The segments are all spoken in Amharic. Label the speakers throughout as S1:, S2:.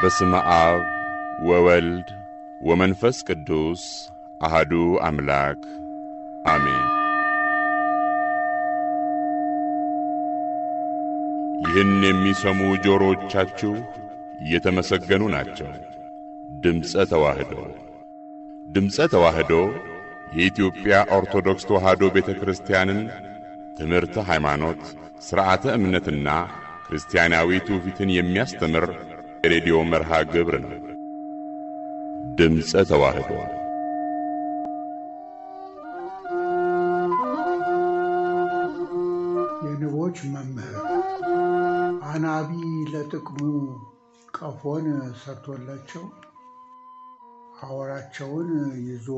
S1: በስመ አብ ወወልድ ወመንፈስ ቅዱስ አሐዱ አምላክ አሜን። ይህን የሚሰሙ ጆሮዎቻችሁ የተመሰገኑ ናቸው። ድምፀ ተዋህዶ ድምፀ ተዋህዶ የኢትዮጵያ ኦርቶዶክስ ተዋህዶ ቤተክርስቲያንን ትምህርተ ሃይማኖት፣ ሥርዓተ እምነትና ክርስቲያናዊ ትውፊትን የሚያስተምር የሬዲዮ መርሃ ግብር ነው። ድምፀ ተዋህዶ
S2: የንቦች መምህር አናቢ ለጥቅሙ ቀፎን ሰርቶላቸው አወራቸውን ይዞ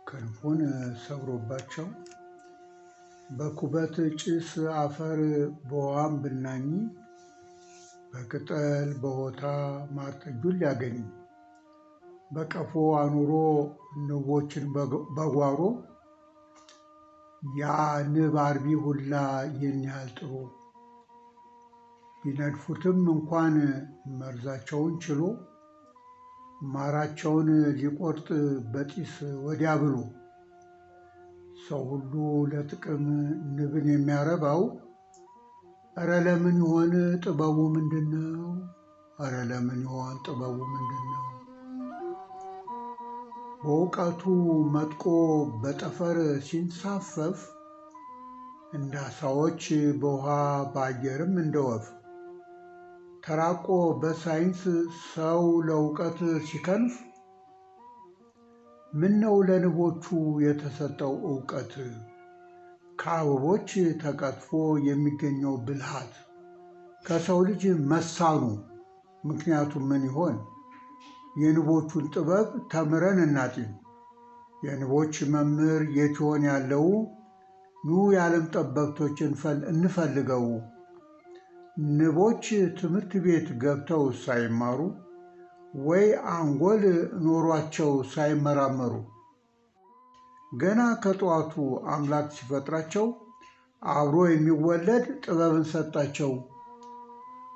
S2: ክንፉን ሰብሮባቸው በኩበት ጭስ አፈር በዋም ብናኝ በቅጠል በሆታ ማርጠጁን ሊያገኝ በቀፎ አኑሮ ንቦችን በጓሮ ያ ንብ አርቢ ሁላ ይህን ያህል ጥሩ ቢነድፉትም እንኳን መርዛቸውን ችሎ ማራቸውን ሊቆርጥ በጢስ ወዲያ ብሎ ሰው ሁሉ ለጥቅም ንብን የሚያረባው እረ ለምን ይሆን ጥበቡ ምንድነው? እረ ለምን ይሆን ጥበቡ ምንድነው? በእውቀቱ መጥቆ በጠፈር ሲንሳፈፍ እንደ ዓሣዎች በውሃ በአየርም እንደ ወፍ ተራቆ በሳይንስ ሰው ለእውቀት ሲከንፍ ምነው ለንቦቹ የተሰጠው ዕውቀት ከአበቦች ተቀጥፎ የሚገኘው ብልሃት ከሰው ልጅ መሳኑ ምክንያቱ ምን ይሆን? የንቦቹን ጥበብ ተምረን እናጢን። የንቦች መምህር የት ይሆን ያለው? ኑ የዓለም ጠበብቶች እንፈልገው። ንቦች ትምህርት ቤት ገብተው ሳይማሩ ወይ አንጎል ኖሯቸው ሳይመራመሩ ገና ከጠዋቱ አምላክ ሲፈጥራቸው አብሮ የሚወለድ ጥበብን ሰጣቸው።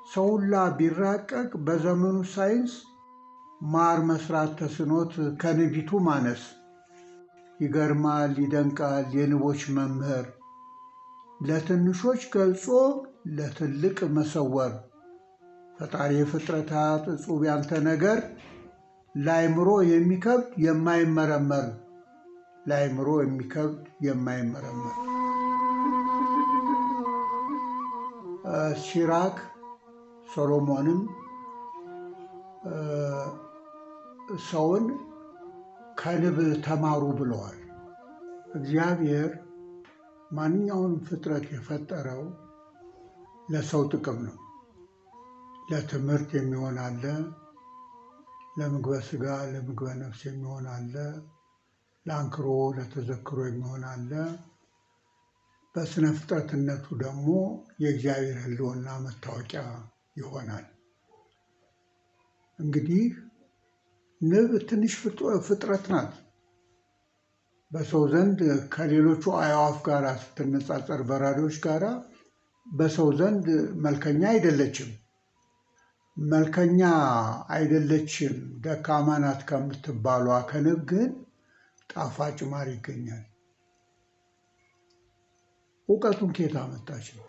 S2: ሰውላ ቢራቀቅ በዘመኑ ሳይንስ ማር መስራት ተስኖት ከንቢቱ ማነስ። ይገርማል ይደንቃል የንቦች መምህር ለትንሾች ገልጾ ለትልቅ መሰወር። ፈጣሪ ፍጥረታት እጹብ ያንተ ነገር ለአእምሮ የሚከብድ የማይመረመር ለአእምሮ የሚከብድ የማይመረመር። ሲራክ ሶሎሞንም ሰውን ከንብ ተማሩ ብለዋል። እግዚአብሔር ማንኛውንም ፍጥረት የፈጠረው ለሰው ጥቅም ነው። ለትምህርት የሚሆን አለ፣ ለምግበ ሥጋ ለምግበ ነፍስ የሚሆን አለ፣ ለአንክሮ ለተዘክሮ የሚሆን አለ። በስነ ፍጥረትነቱ ደግሞ የእግዚአብሔር ሕልውና መታወቂያ ይሆናል። እንግዲህ ንብ ትንሽ ፍጥረት ናት። በሰው ዘንድ ከሌሎቹ አዕዋፍ ጋር ስትነጻጸር በራሪዎች ጋር በሰው ዘንድ መልከኛ አይደለችም። መልከኛ አይደለችም ደካማ ናት ከምትባሏ ከንብ ግን ጣፋጭ ማር ይገኛል። እውቀቱን ከየት አመጣች ነው?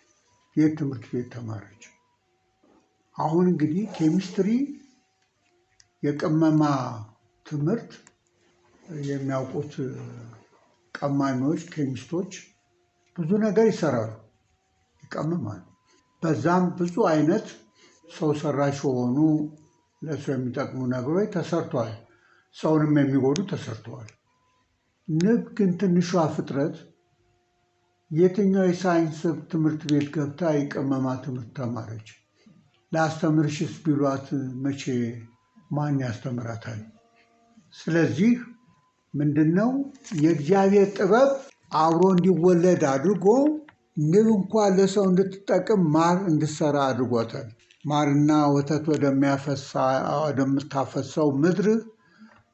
S2: የት ትምህርት ቤት ተማረች? አሁን እንግዲህ ኬሚስትሪ የቅመማ ትምህርት የሚያውቁት ቀማኞች ኬሚስቶች ብዙ ነገር ይሰራሉ፣ ይቀምማሉ። በዛም ብዙ አይነት ሰው ሰራሽ የሆኑ ለሰው የሚጠቅሙ ነገሮች ተሰርተዋል። ሰውንም የሚጎዱ ተሰርተዋል። ንብ ግን ትንሿ ፍጥረት የትኛው የሳይንስ ትምህርት ቤት ገብታ የቅመማ ትምህርት ተማረች? ለአስተምርሽስ ቢሏት መቼ ማን ያስተምራታል? ስለዚህ ምንድነው የእግዚአብሔር ጥበብ አብሮ እንዲወለድ አድርጎ ንብ እንኳን ለሰው እንድትጠቅም ማር እንድትሰራ አድርጓታል። ማርና ወተት ወደምታፈሰው ምድር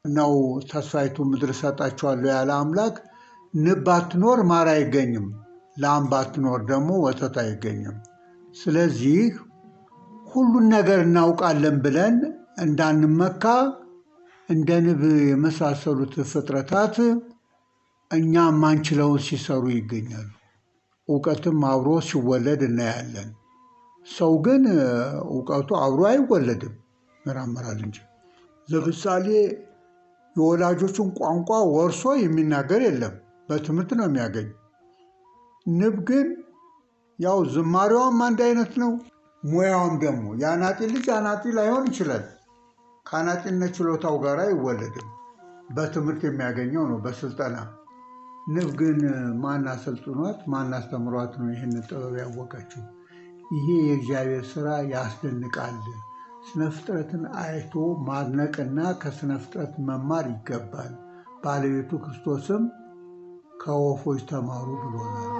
S2: ነው ተስፋይቱ ምድር እሰጣቸዋለሁ ያለ አምላክ። ንብ ባትኖር ማር አይገኝም፣ ላም ባትኖር ደግሞ ወተት አይገኝም። ስለዚህ ሁሉን ነገር እናውቃለን ብለን እንዳንመካ እንደ ንብ የመሳሰሉት ፍጥረታት እኛ ማንችለውን ሲሰሩ ይገኛሉ። እውቀትም አብሮ ሲወለድ እናያለን። ሰው ግን እውቀቱ አብሮ አይወለድም፣ ይመራመራል እንጂ። ለምሳሌ የወላጆቹን ቋንቋ ወርሶ የሚናገር የለም፣ በትምህርት ነው የሚያገኝ። ንብ ግን ያው ዝማሬዋም አንድ አይነት ነው፣ ሙያውም ደግሞ የአናጢ ልጅ አናጢ ላይሆን ይችላል። ከአናጢነት ችሎታው ጋር አይወለድም፣ በትምህርት የሚያገኘው ነው፣ በስልጠና። ንብ ግን ማን አሰልጥኗት ማን አስተምሯት ነው ይህን ጥበብ ያወቀችው? ይሄ የእግዚአብሔር ስራ ያስደንቃል። ስነ ፍጥረትን አይቶ ማድነቅና ከስነ ፍጥረት መማር ይገባል። ባለቤቱ ክርስቶስም ከወፎች ተማሩ ብሎናል።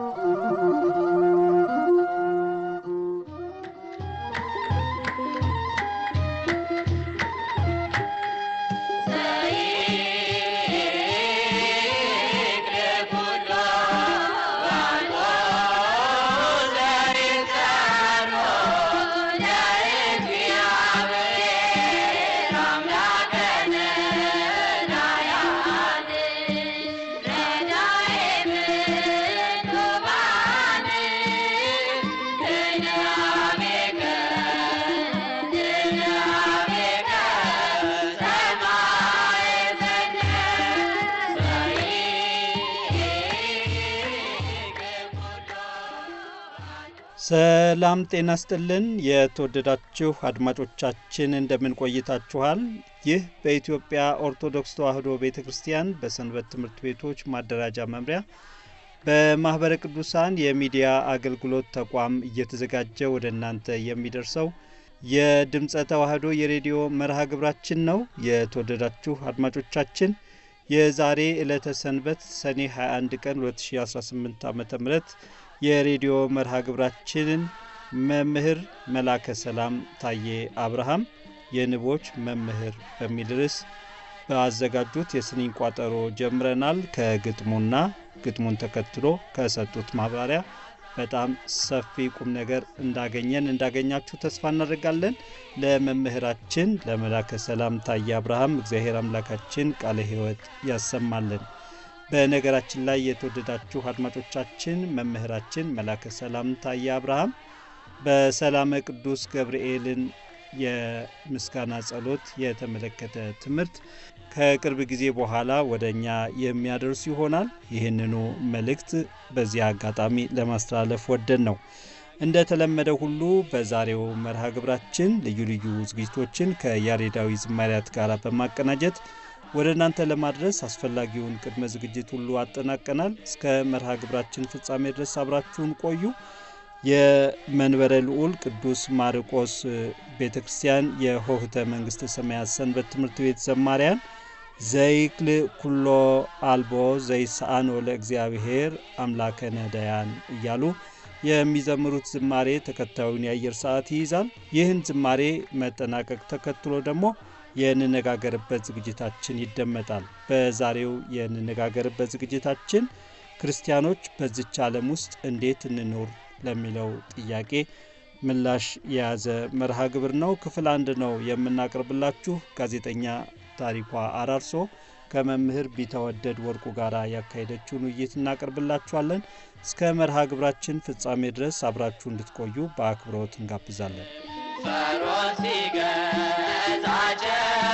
S3: ሰላም ጤና ይስጥልን የተወደዳችሁ አድማጮቻችን እንደምን ቆይታችኋል? ይህ በኢትዮጵያ ኦርቶዶክስ ተዋሕዶ ቤተክርስቲያን በሰንበት ትምህርት ቤቶች ማደራጃ መምሪያ በማህበረ ቅዱሳን የሚዲያ አገልግሎት ተቋም እየተዘጋጀ ወደ እናንተ የሚደርሰው የድምጸ ተዋሕዶ የሬዲዮ መርሃ ግብራችን ነው። የተወደዳችሁ አድማጮቻችን የዛሬ ዕለተ ሰንበት ሰኔ 21 ቀን 2018 ዓ.ም የሬዲዮ መርሃ ግብራችንን መምህር መላከ ሰላም ታዬ አብርሃም የንቦች መምህር በሚል ርዕስ ባዘጋጁት የስንኝ ቋጠሮ ጀምረናል። ከግጥሙና ግጥሙን ተከትሎ ከሰጡት ማብራሪያ በጣም ሰፊ ቁም ነገር እንዳገኛችሁ ተስፋ እናደርጋለን። ለመምህራችን ለመላከ ሰላም ታዬ አብርሃም እግዚአብሔር አምላካችን ቃለ ሕይወት ያሰማልን። በነገራችን ላይ የተወደዳችሁ አድማጮቻችን መምህራችን መላከ ሰላም ታዬ አብርሃም በሰላመ ቅዱስ ገብርኤልን የምስጋና ጸሎት የተመለከተ ትምህርት ከቅርብ ጊዜ በኋላ ወደኛ የሚያደርሱ ይሆናል። ይህንኑ መልእክት በዚህ አጋጣሚ ለማስተላለፍ ወደን ነው። እንደተለመደው ሁሉ በዛሬው መርሃ ግብራችን ልዩ ልዩ ዝግጅቶችን ከያሬዳዊ ዝማሪያት ጋር በማቀናጀት ወደ እናንተ ለማድረስ አስፈላጊውን ቅድመ ዝግጅት ሁሉ አጠናቀናል። እስከ መርሃ ግብራችን ፍጻሜ ድረስ አብራችሁን ቆዩ። የመንበረ ልዑል ቅዱስ ማርቆስ ቤተክርስቲያን የሆህተ መንግስተ ሰማያት ሰንበት ትምህርት ቤት ዘማሪያን ዘይክል ኩሎ አልቦ ዘይሰአኖ ለእግዚአብሔር አምላከ ነዳያን እያሉ የሚዘምሩት ዝማሬ ተከታዩን የአየር ሰዓት ይይዛል። ይህን ዝማሬ መጠናቀቅ ተከትሎ ደግሞ የንነጋገርበት ዝግጅታችን ይደመጣል። በዛሬው የንነጋገርበት ዝግጅታችን ክርስቲያኖች በዚች ዓለም ውስጥ እንዴት እንኖር ለሚለው ጥያቄ ምላሽ የያዘ መርሃ ግብር ነው። ክፍል 1 ነው የምናቀርብላችሁ። ጋዜጠኛ ታሪኳ አራርሶ ከመምህር ቢተወደድ ወርቁ ጋር ያካሄደችውን ውይይት እናቀርብላችኋለን። እስከ መርሃ ግብራችን ፍጻሜ ድረስ አብራችሁ እንድትቆዩ በአክብሮት እንጋብዛለን።
S4: Yeah.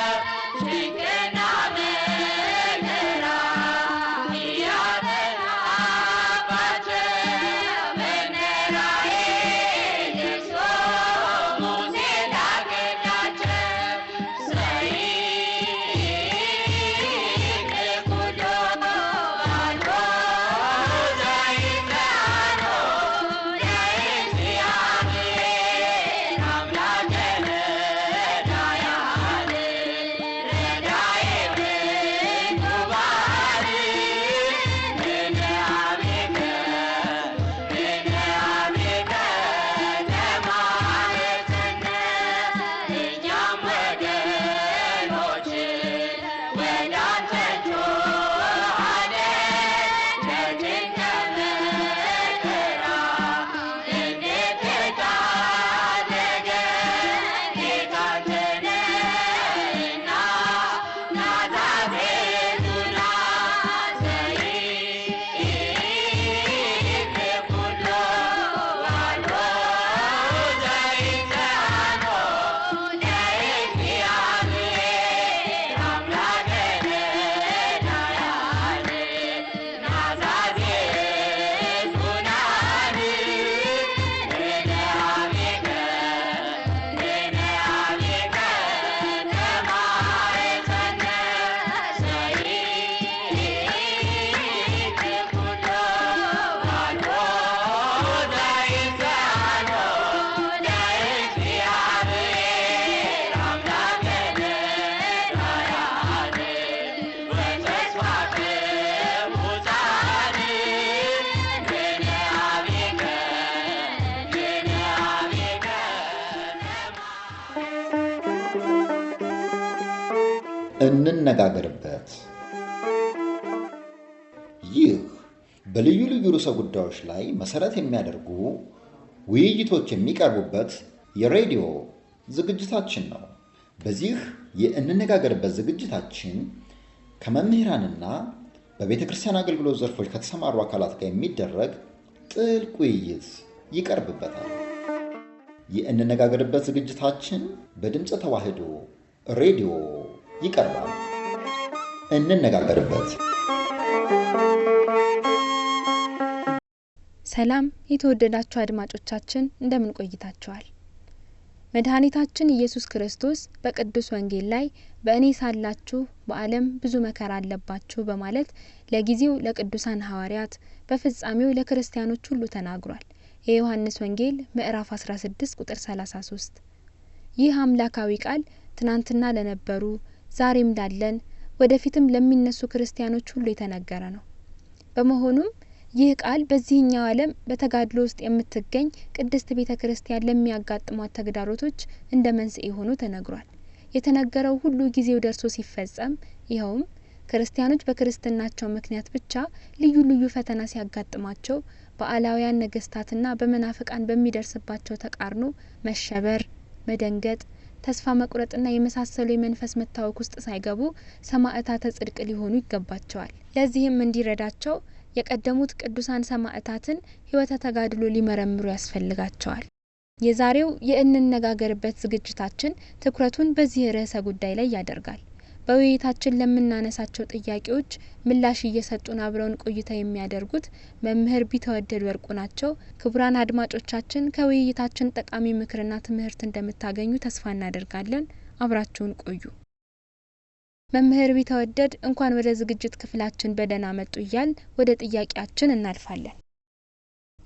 S4: እንነጋገርበት። ይህ በልዩ ልዩ ርዕሰ ጉዳዮች ላይ መሰረት የሚያደርጉ ውይይቶች የሚቀርቡበት የሬዲዮ ዝግጅታችን ነው። በዚህ የእንነጋገርበት ዝግጅታችን ከመምህራንና በቤተ ክርስቲያን አገልግሎት ዘርፎች ከተሰማሩ አካላት ጋር የሚደረግ ጥልቅ ውይይት ይቀርብበታል። የእንነጋገርበት ዝግጅታችን በድምፀ ተዋሕዶ ሬዲዮ ይቀርባል። እንነጋገርበት።
S5: ሰላም የተወደዳችሁ አድማጮቻችን እንደምን ቆይታችኋል? መድኃኒታችን ኢየሱስ ክርስቶስ በቅዱስ ወንጌል ላይ በእኔ ሳላችሁ በዓለም ብዙ መከራ አለባችሁ በማለት ለጊዜው ለቅዱሳን ሐዋርያት በፍጻሜው ለክርስቲያኖች ሁሉ ተናግሯል። የዮሐንስ ወንጌል ምዕራፍ 16 ቁጥር 33። ይህ አምላካዊ ቃል ትናንትና ለነበሩ ዛሬም ላለን ወደፊትም ለሚነሱ ክርስቲያኖች ሁሉ የተነገረ ነው። በመሆኑም ይህ ቃል በዚህኛው ዓለም በተጋድሎ ውስጥ የምትገኝ ቅድስት ቤተ ክርስቲያን ለሚያጋጥሟት ተግዳሮቶች እንደ መንስኤ ሆኖ ተነግሯል። የተነገረው ሁሉ ጊዜው ደርሶ ሲፈጸም ይኸውም ክርስቲያኖች በክርስትናቸው ምክንያት ብቻ ልዩ ልዩ ፈተና ሲያጋጥማቸው በአላውያን ነገስታትና በመናፍቃን በሚደርስባቸው ተቃርኖ መሸበር፣ መደንገጥ፣ ተስፋ መቁረጥና የመሳሰሉ የመንፈስ መታወክ ውስጥ ሳይገቡ ሰማዕታተ ጽድቅ ሊሆኑ ይገባቸዋል። ለዚህም እንዲረዳቸው የቀደሙት ቅዱሳን ሰማዕታትን ሕይወተ ተጋድሎ ሊመረምሩ ያስፈልጋቸዋል። የዛሬው የእንነጋገርበት ዝግጅታችን ትኩረቱን በዚህ ርዕሰ ጉዳይ ላይ ያደርጋል። በውይይታችን ለምናነሳቸው ጥያቄዎች ምላሽ እየሰጡን አብረውን ቆይታ የሚያደርጉት መምህር ቢተወደድ ወርቁ ናቸው። ክቡራን አድማጮቻችን ከውይይታችን ጠቃሚ ምክርና ትምህርት እንደምታገኙ ተስፋ እናደርጋለን። አብራችሁን ቆዩ። መምህር ቢተወደድ እንኳን ወደ ዝግጅት ክፍላችን በደህና መጡ እያል ወደ ጥያቄያችን እናልፋለን።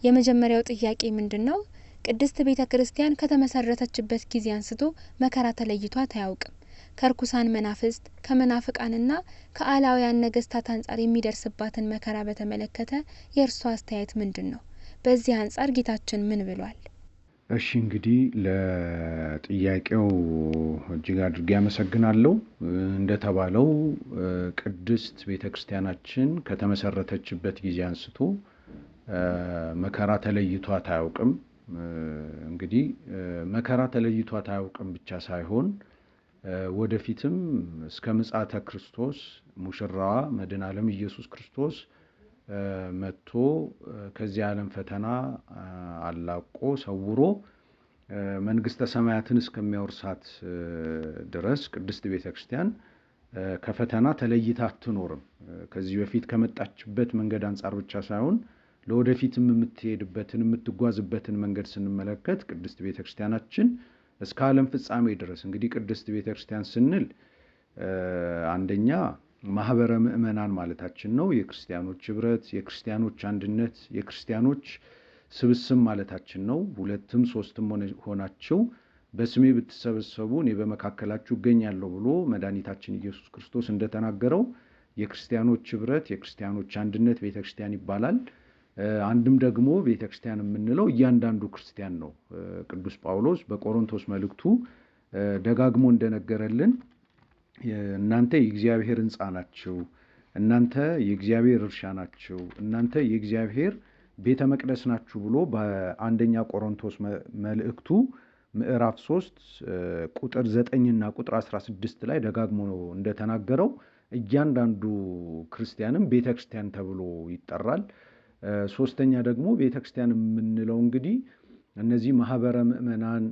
S5: የመጀመሪያው ጥያቄ ምንድነው? ቅድስት ቤተ ክርስቲያን ከተመሰረተችበት ጊዜ አንስቶ መከራ ተለይቷት አያውቅም። ከርኩሳን መናፍስት ከመናፍቃንና ከአላውያን ነገስታት አንጻር የሚደርስባትን መከራ በተመለከተ የእርሷ አስተያየት ምንድን ነው? በዚህ አንጻር ጌታችን ምን ብሏል?
S2: እሺ እንግዲህ ለጥያቄው እጅግ አድርጌ አመሰግናለሁ። እንደተባለው ቅድስት ቤተ ክርስቲያናችን ከተመሰረተችበት ጊዜ አንስቶ መከራ ተለይቷት አያውቅም። እንግዲህ መከራ ተለይቷት አያውቅም ብቻ ሳይሆን ወደፊትም እስከ ምጽአተ ክርስቶስ ሙሽራዋ መድኃኔ ዓለም ኢየሱስ ክርስቶስ መጥቶ ከዚህ ዓለም ፈተና አላቆ ሰውሮ መንግስተ ሰማያትን እስከሚያወርሳት ድረስ ቅድስት ቤተ ክርስቲያን ከፈተና ተለይታ አትኖርም። ከዚህ በፊት ከመጣችበት መንገድ አንጻር ብቻ ሳይሆን ለወደፊትም የምትሄድበትን የምትጓዝበትን መንገድ ስንመለከት ቅድስት ቤተ ክርስቲያናችን እስከ ዓለም ፍጻሜ ድረስ እንግዲህ ቅድስት ቤተ ክርስቲያን ስንል አንደኛ ማህበረ ምእመናን ማለታችን ነው። የክርስቲያኖች ህብረት፣ የክርስቲያኖች አንድነት፣ የክርስቲያኖች ስብስብ ማለታችን ነው። ሁለትም ሶስትም ሆናችሁ በስሜ ብትሰበሰቡ እኔ በመካከላችሁ እገኛለሁ ብሎ መድኃኒታችን ኢየሱስ ክርስቶስ እንደተናገረው የክርስቲያኖች ህብረት፣ የክርስቲያኖች አንድነት ቤተክርስቲያን ይባላል። አንድም ደግሞ ቤተክርስቲያን የምንለው እያንዳንዱ ክርስቲያን ነው። ቅዱስ ጳውሎስ በቆሮንቶስ መልእክቱ ደጋግሞ እንደነገረልን እናንተ የእግዚአብሔር ሕንጻ ናችሁ፣ እናንተ የእግዚአብሔር እርሻ ናችሁ፣ እናንተ የእግዚአብሔር ቤተ መቅደስ ናችሁ ብሎ በአንደኛ ቆሮንቶስ መልእክቱ ምዕራፍ 3 ቁጥር 9 እና ቁጥር 16 ላይ ደጋግሞ እንደተናገረው እያንዳንዱ ክርስቲያንም ቤተክርስቲያን ተብሎ ይጠራል። ሶስተኛ ደግሞ ቤተክርስቲያን የምንለው እንግዲህ እነዚህ ማህበረ ምእመናን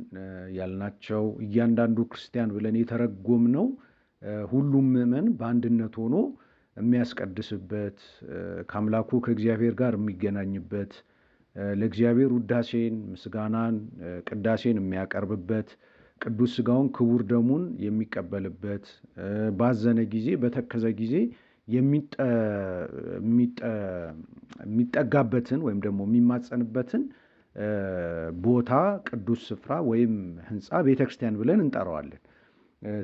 S2: ያልናቸው እያንዳንዱ ክርስቲያን ብለን የተረጎምነው ሁሉም ምእመን በአንድነት ሆኖ የሚያስቀድስበት ከአምላኩ ከእግዚአብሔር ጋር የሚገናኝበት ለእግዚአብሔር ውዳሴን፣ ምስጋናን፣ ቅዳሴን የሚያቀርብበት ቅዱስ ሥጋውን ክቡር ደሙን የሚቀበልበት ባዘነ ጊዜ በተከዘ ጊዜ የሚጠጋበትን ወይም ደግሞ የሚማጸንበትን ቦታ ቅዱስ ስፍራ ወይም ህንጻ ቤተክርስቲያን ብለን እንጠራዋለን።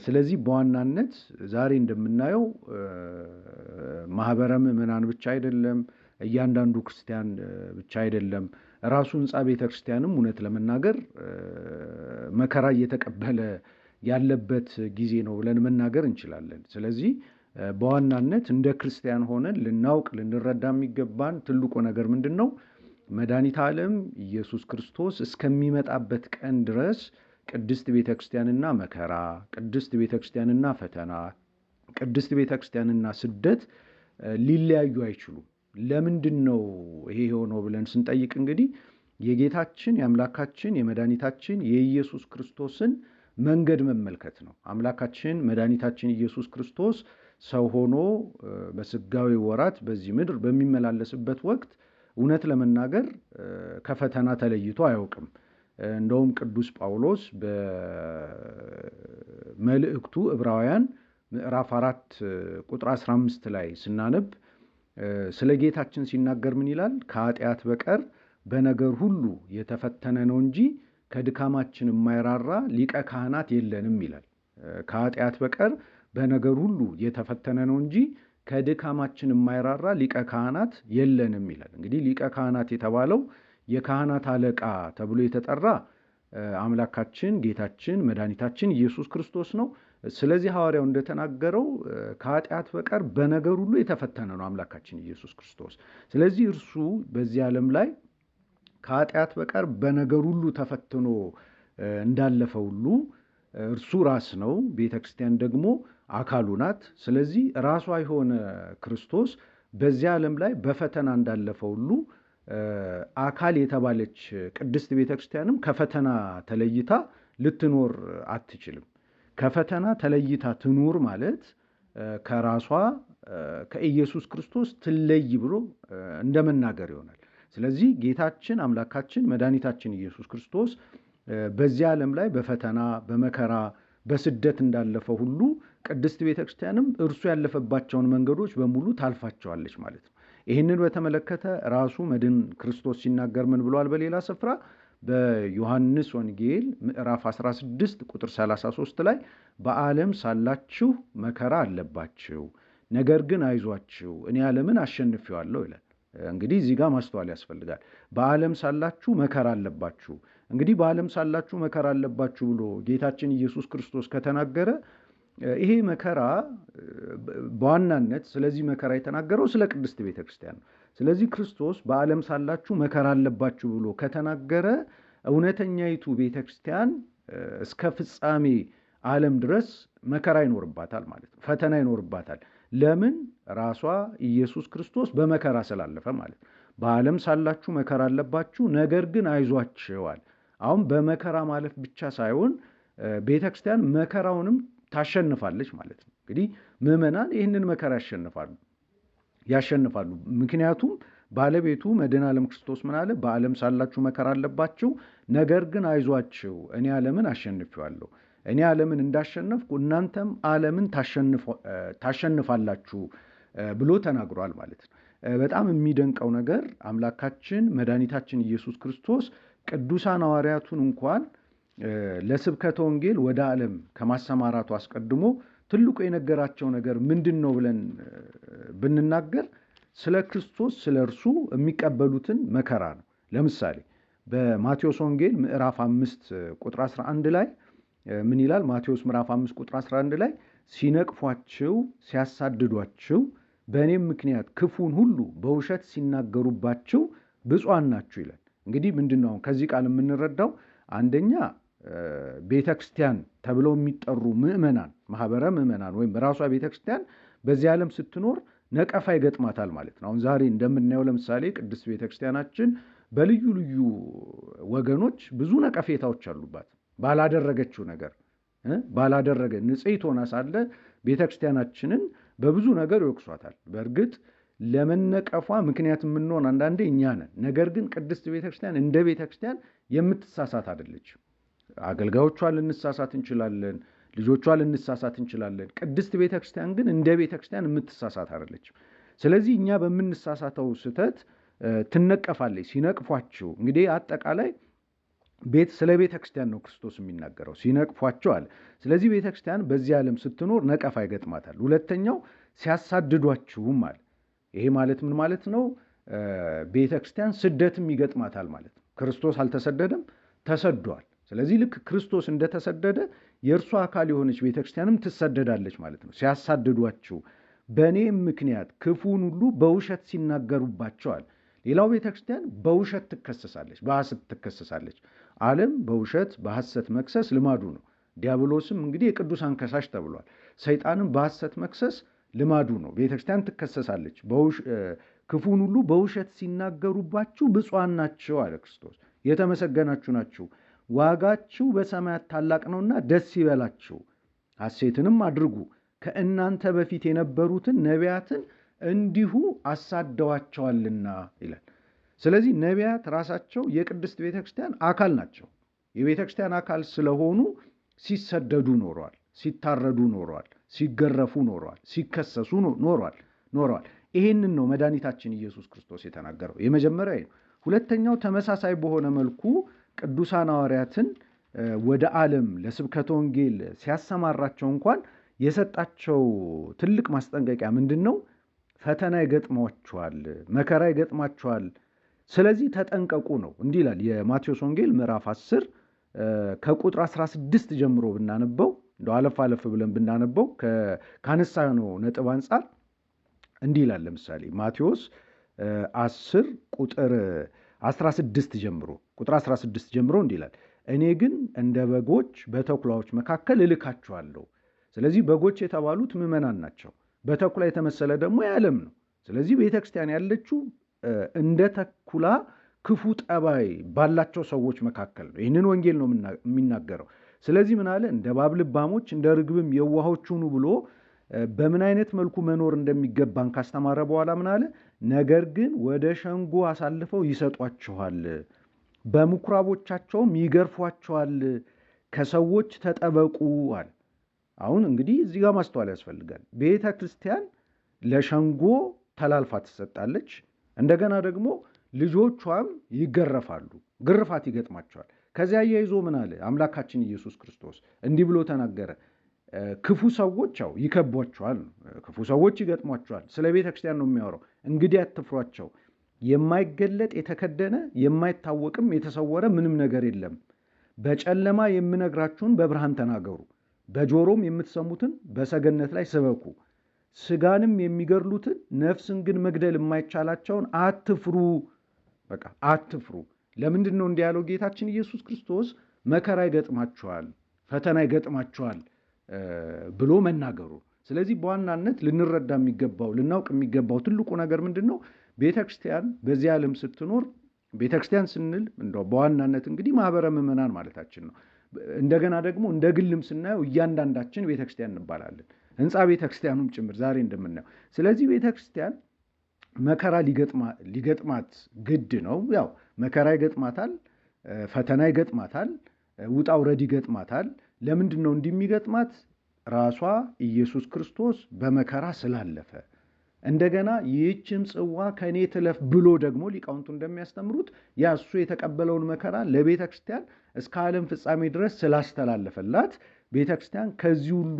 S2: ስለዚህ በዋናነት ዛሬ እንደምናየው ማህበረ ምእመናን ብቻ አይደለም፣ እያንዳንዱ ክርስቲያን ብቻ አይደለም፣ ራሱ ህንጻ ቤተክርስቲያንም እውነት ለመናገር መከራ እየተቀበለ ያለበት ጊዜ ነው ብለን መናገር እንችላለን። ስለዚህ በዋናነት እንደ ክርስቲያን ሆነን ልናውቅ ልንረዳ የሚገባን ትልቁ ነገር ምንድን ነው? መድኃኒተ ዓለም ኢየሱስ ክርስቶስ እስከሚመጣበት ቀን ድረስ ቅድስት ቤተ ክርስቲያንና መከራ፣ ቅድስት ቤተ ክርስቲያንና ፈተና፣ ቅድስት ቤተ ክርስቲያንና ስደት ሊለያዩ አይችሉም። ለምንድን ነው ይሄ የሆነው ብለን ስንጠይቅ እንግዲህ የጌታችን የአምላካችን የመድኃኒታችን የኢየሱስ ክርስቶስን መንገድ መመልከት ነው። አምላካችን መድኃኒታችን ኢየሱስ ክርስቶስ ሰው ሆኖ በስጋዊ ወራት በዚህ ምድር በሚመላለስበት ወቅት እውነት ለመናገር ከፈተና ተለይቶ አያውቅም። እንደውም ቅዱስ ጳውሎስ በመልእክቱ ዕብራውያን ምዕራፍ 4 ቁጥር 15 ላይ ስናነብ ስለ ጌታችን ሲናገር ምን ይላል? ከኃጢአት በቀር በነገር ሁሉ የተፈተነ ነው እንጂ ከድካማችን የማይራራ ሊቀ ካህናት የለንም ይላል። ከኃጢአት በቀር በነገር ሁሉ የተፈተነ ነው እንጂ ከድካማችን የማይራራ ሊቀ ካህናት የለንም ይላል። እንግዲህ ሊቀ ካህናት የተባለው የካህናት አለቃ ተብሎ የተጠራ አምላካችን ጌታችን መድኃኒታችን ኢየሱስ ክርስቶስ ነው። ስለዚህ ሐዋርያው እንደተናገረው ከኃጢአት በቀር በነገር ሁሉ የተፈተነ ነው አምላካችን ኢየሱስ ክርስቶስ። ስለዚህ እርሱ በዚህ ዓለም ላይ ከኃጢአት በቀር በነገር ሁሉ ተፈትኖ እንዳለፈ ሁሉ እርሱ ራስ ነው፣ ቤተ ክርስቲያን ደግሞ አካሉ ናት። ስለዚህ ራሷ የሆነ ክርስቶስ በዚህ ዓለም ላይ በፈተና እንዳለፈ ሁሉ አካል የተባለች ቅድስት ቤተ ክርስቲያንም ከፈተና ተለይታ ልትኖር አትችልም። ከፈተና ተለይታ ትኑር ማለት ከራሷ ከኢየሱስ ክርስቶስ ትለይ ብሎ እንደመናገር ይሆናል። ስለዚህ ጌታችን አምላካችን መድኃኒታችን ኢየሱስ ክርስቶስ በዚህ ዓለም ላይ በፈተና በመከራ በስደት እንዳለፈው ሁሉ ቅድስት ቤተ ክርስቲያንም እርሱ ያለፈባቸውን መንገዶች በሙሉ ታልፋቸዋለች ማለት ነው። ይህንን በተመለከተ ራሱ መድን ክርስቶስ ሲናገር ምን ብሏል? በሌላ ስፍራ በዮሐንስ ወንጌል ምዕራፍ 16 ቁጥር 33 ላይ በዓለም ሳላችሁ መከራ አለባችሁ፣ ነገር ግን አይዟችሁ እኔ ዓለምን አሸንፌዋለሁ ይላል። እንግዲህ እዚህ ጋር ማስተዋል ያስፈልጋል። በዓለም ሳላችሁ መከራ አለባችሁ። እንግዲህ በዓለም ሳላችሁ መከራ አለባችሁ ብሎ ጌታችን ኢየሱስ ክርስቶስ ከተናገረ ይሄ መከራ በዋናነት ስለዚህ መከራ የተናገረው ስለ ቅድስት ቤተ ክርስቲያን ነው። ስለዚህ ክርስቶስ በዓለም ሳላችሁ መከራ አለባችሁ ብሎ ከተናገረ እውነተኛይቱ ቤተ ክርስቲያን እስከ ፍጻሜ ዓለም ድረስ መከራ ይኖርባታል ማለት ነው፣ ፈተና ይኖርባታል። ለምን? ራሷ ኢየሱስ ክርስቶስ በመከራ ስላለፈ ማለት ነው። በዓለም ሳላችሁ መከራ አለባችሁ፣ ነገር ግን አይዟችኋል። አሁን በመከራ ማለፍ ብቻ ሳይሆን ቤተ ክርስቲያን መከራውንም ታሸንፋለች ማለት ነው። እንግዲህ ምዕመናን ይህንን መከራ ያሸንፋሉ። ምክንያቱም ባለቤቱ መድኃኔ ዓለም ክርስቶስ ምን አለ? በዓለም ሳላችሁ መከራ አለባችሁ፣ ነገር ግን አይዟችሁ እኔ ዓለምን አሸንፌዋለሁ። እኔ ዓለምን እንዳሸነፍኩ እናንተም ዓለምን ታሸንፋላችሁ ብሎ ተናግሯል ማለት ነው። በጣም የሚደንቀው ነገር አምላካችን መድኃኒታችን ኢየሱስ ክርስቶስ ቅዱሳን ሐዋርያቱን እንኳን ለስብከተ ወንጌል ወደ ዓለም ከማሰማራቱ አስቀድሞ ትልቁ የነገራቸው ነገር ምንድን ነው ብለን ብንናገር ስለ ክርስቶስ ስለ እርሱ የሚቀበሉትን መከራ ነው። ለምሳሌ በማቴዎስ ወንጌል ምዕራፍ 5 ቁጥር 11 ላይ ምን ይላል? ማቴዎስ ምዕራፍ 5 ቁጥር 11 ላይ ሲነቅፏችሁ ሲያሳድዷችሁ በእኔም ምክንያት ክፉን ሁሉ በውሸት ሲናገሩባችሁ ብፁዓን ናችሁ ይላል። እንግዲህ ምንድን ነው ከዚህ ቃል የምንረዳው? አንደኛ ቤተ ክርስቲያን ተብለው የሚጠሩ ምዕመናን፣ ማህበረ ምዕመናን ወይም ራሷ ቤተ ክርስቲያን በዚህ ዓለም ስትኖር ነቀፋ ይገጥማታል ማለት ነው። አሁን ዛሬ እንደምናየው ለምሳሌ ቅድስት ቤተ ክርስቲያናችን በልዩ ልዩ ወገኖች ብዙ ነቀፌታዎች አሉባት። ባላደረገችው ነገር ባላደረገ ንጽሕት ሆና ሳለ ቤተ ክርስቲያናችንን በብዙ ነገር ይወቅሷታል። በእርግጥ ለመነቀፏ ምክንያት የምንሆን አንዳንዴ እኛ ነን። ነገር ግን ቅድስት ቤተ ክርስቲያን እንደ ቤተ ክርስቲያን የምትሳሳት አይደለችም። አገልጋዮቿ ልንሳሳት እንችላለን፣ ልጆቿ ልንሳሳት እንችላለን። ቅድስት ቤተ ክርስቲያን ግን እንደ ቤተ ክርስቲያን የምትሳሳት አይደለችም። ስለዚህ እኛ በምንሳሳተው ስህተት ትነቀፋለች። ሲነቅፏችሁ እንግዲህ አጠቃላይ ስለ ቤተ ክርስቲያን ነው ክርስቶስ የሚናገረው። ሲነቅፏቸው አለ። ስለዚህ ቤተ ክርስቲያን በዚህ ዓለም ስትኖር ነቀፋ ይገጥማታል። ሁለተኛው ሲያሳድዷችሁም አለ። ይሄ ማለት ምን ማለት ነው? ቤተ ክርስቲያን ስደትም ይገጥማታል ማለት ነው። ክርስቶስ አልተሰደደም? ተሰዷል። ስለዚህ ልክ ክርስቶስ እንደተሰደደ የእርሱ አካል የሆነች ቤተክርስቲያንም ትሰደዳለች ማለት ነው። ሲያሳድዷችሁ በእኔም ምክንያት ክፉን ሁሉ በውሸት ሲናገሩባቸዋል። ሌላው ቤተክርስቲያን በውሸት ትከሰሳለች፣ በሐሰት ትከሰሳለች። ዓለም በውሸት በሐሰት መክሰስ ልማዱ ነው። ዲያብሎስም እንግዲህ የቅዱሳን ከሳሽ ተብሏል። ሰይጣንም በሐሰት መክሰስ ልማዱ ነው። ቤተክርስቲያን ትከሰሳለች። ክፉን ሁሉ በውሸት ሲናገሩባችሁ ብፁዓን ናቸው አለ ክርስቶስ። የተመሰገናችሁ ናችሁ፣ ዋጋችሁ በሰማያት ታላቅ ነውና ደስ ይበላችሁ፣ ሐሴትንም አድርጉ፣ ከእናንተ በፊት የነበሩትን ነቢያትን እንዲሁ አሳደዋቸዋልና ይላል። ስለዚህ ነቢያት ራሳቸው የቅድስት ቤተክርስቲያን አካል ናቸው። የቤተክርስቲያን አካል ስለሆኑ ሲሰደዱ ኖረዋል፣ ሲታረዱ ኖረዋል፣ ሲገረፉ ኖረዋል፣ ሲከሰሱ ኖረዋል። ይህንን ነው መድኃኒታችን ኢየሱስ ክርስቶስ የተናገረው። የመጀመሪያ ነው። ሁለተኛው ተመሳሳይ በሆነ መልኩ ቅዱሳን ሐዋርያትን ወደ ዓለም ለስብከተ ወንጌል ሲያሰማራቸው እንኳን የሰጣቸው ትልቅ ማስጠንቀቂያ ምንድን ነው? ፈተና ይገጥማችኋል፣ መከራ ይገጥማችኋል፣ ስለዚህ ተጠንቀቁ ነው። እንዲህ ይላል የማቴዎስ ወንጌል ምዕራፍ 10 ከቁጥር 16 ጀምሮ ብናነበው፣ እንደው አለፍ ብለን ብናነበው ካነሳነው ነጥብ አንጻር እንዲህ ይላል። ለምሳሌ ማቴዎስ 10 ቁጥር 16 ጀምሮ እንዲህ ይላል፣ እኔ ግን እንደ በጎች በተኩላዎች መካከል እልካችኋለሁ። ስለዚህ በጎች የተባሉት ምዕመናን ናቸው። በተኩላ የተመሰለ ደግሞ የዓለም ነው። ስለዚህ ቤተክርስቲያን ያለችው እንደ ተኩላ ክፉ ጠባይ ባላቸው ሰዎች መካከል ነው። ይህንን ወንጌል ነው የሚናገረው። ስለዚህ ምን አለ? እንደ እባብ ልባሞች እንደ ርግብም የዋሆች ሁኑ ብሎ በምን አይነት መልኩ መኖር እንደሚገባን ካስተማረ በኋላ ምን አለ? ነገር ግን ወደ ሸንጎ አሳልፈው ይሰጧችኋል፣ በምኩራቦቻቸውም ይገርፏችኋል፣ ከሰዎች ተጠበቁ አለ። አሁን እንግዲህ እዚህ ጋር ማስተዋል ያስፈልጋል። ቤተ ክርስቲያን ለሸንጎ ተላልፋ ትሰጣለች። እንደገና ደግሞ ልጆቿም ይገረፋሉ፣ ግርፋት ይገጥማቸዋል። ከዚያ አያይዞ ምን አለ? አምላካችን ኢየሱስ ክርስቶስ እንዲህ ብሎ ተናገረ። ክፉ ሰዎች ይከቧቸዋል፣ ክፉ ሰዎች ይገጥሟቸዋል። ስለ ቤተ ክርስቲያን ነው የሚያወራው። እንግዲህ አትፍሯቸው፣ የማይገለጥ የተከደነ የማይታወቅም የተሰወረ ምንም ነገር የለም። በጨለማ የምነግራችሁን በብርሃን ተናገሩ፣ በጆሮም የምትሰሙትን በሰገነት ላይ ስበኩ። ስጋንም የሚገድሉትን ነፍስን ግን መግደል የማይቻላቸውን አትፍሩ። በቃ አትፍሩ። ለምንድን ነው እንዲህ ያለው ጌታችን ኢየሱስ ክርስቶስ? መከራ ይገጥማችኋል፣ ፈተና ይገጥማችኋል ብሎ መናገሩ። ስለዚህ በዋናነት ልንረዳ የሚገባው ልናውቅ የሚገባው ትልቁ ነገር ምንድን ነው? ቤተክርስቲያን በዚህ ዓለም ስትኖር፣ ቤተክርስቲያን ስንል እንደው በዋናነት እንግዲህ ማህበረ ምዕመናን ማለታችን ነው። እንደገና ደግሞ እንደ ግልም ስናየው እያንዳንዳችን ቤተክርስቲያን እንባላለን፣ ህንፃ ቤተክርስቲያኑም ጭምር ዛሬ እንደምናየው። ስለዚህ ቤተክርስቲያን መከራ ሊገጥማት ግድ ነው። ያው መከራ ይገጥማታል፣ ፈተና ይገጥማታል፣ ውጣ ውረድ ይገጥማታል። ለምንድን ነው እንዲህ የሚገጥማት? ራሷ ኢየሱስ ክርስቶስ በመከራ ስላለፈ። እንደገና ይህችም ጽዋ ከእኔ ትለፍ ብሎ ደግሞ ሊቃውንቱ እንደሚያስተምሩት ያ እሱ የተቀበለውን መከራ ለቤተ ክርስቲያን እስከ ዓለም ፍጻሜ ድረስ ስላስተላለፈላት ቤተ ክርስቲያን ከዚህ ሁሉ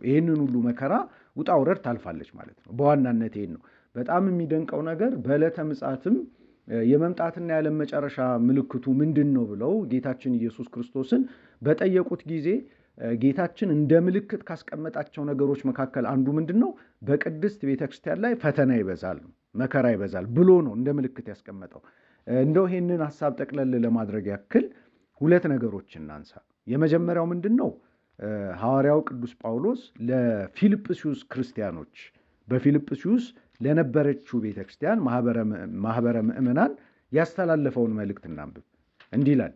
S2: ይህንን ሁሉ መከራ ውጣ ውረድ ታልፋለች ማለት ነው። በዋናነት ይህን ነው። በጣም የሚደንቀው ነገር በዕለተ ምጽአትም የመምጣትና የዓለም መጨረሻ ምልክቱ ምንድን ነው ብለው ጌታችን ኢየሱስ ክርስቶስን በጠየቁት ጊዜ ጌታችን እንደ ምልክት ካስቀመጣቸው ነገሮች መካከል አንዱ ምንድን ነው? በቅድስት ቤተክርስቲያን ላይ ፈተና ይበዛል፣ መከራ ይበዛል ብሎ ነው እንደ ምልክት ያስቀመጠው። እንደው ይህንን ሐሳብ ጠቅለል ለማድረግ ያክል ሁለት ነገሮች እናንሳ። የመጀመሪያው ምንድን ነው? ሐዋርያው ቅዱስ ጳውሎስ ለፊልጵስዩስ ክርስቲያኖች በፊልጵስዩስ ለነበረችው ቤተክርስቲያን ማህበረ ምዕመናን ያስተላለፈውን መልእክት እናንብብ። እንዲህ ይላል።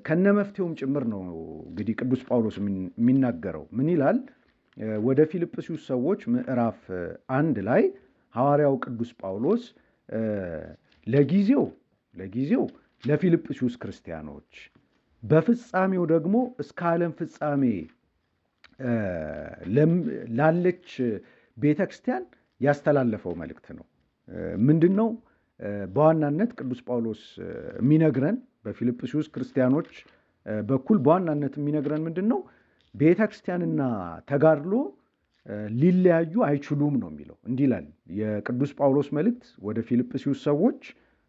S2: ከነ መፍትሄውም ጭምር ነው እንግዲህ ቅዱስ ጳውሎስ የሚናገረው። ምን ይላል? ወደ ፊልጵስዩስ ሰዎች ምዕራፍ 1 ላይ ሐዋርያው ቅዱስ ጳውሎስ ለጊዜው ለፊልጵስዩስ ክርስቲያኖች በፍጻሜው ደግሞ እስከ ዓለም ፍጻሜ ላለች ቤተክርስቲያን ያስተላለፈው መልእክት ነው። ምንድን ነው? በዋናነት ቅዱስ ጳውሎስ የሚነግረን በፊልጵስዩስ ክርስቲያኖች በኩል በዋናነት የሚነግረን ምንድን ነው? ቤተክርስቲያንና ተጋድሎ ሊለያዩ አይችሉም ነው የሚለው። እንዲህ ይላል የቅዱስ ጳውሎስ መልእክት ወደ ፊልጵስዩስ ሰዎች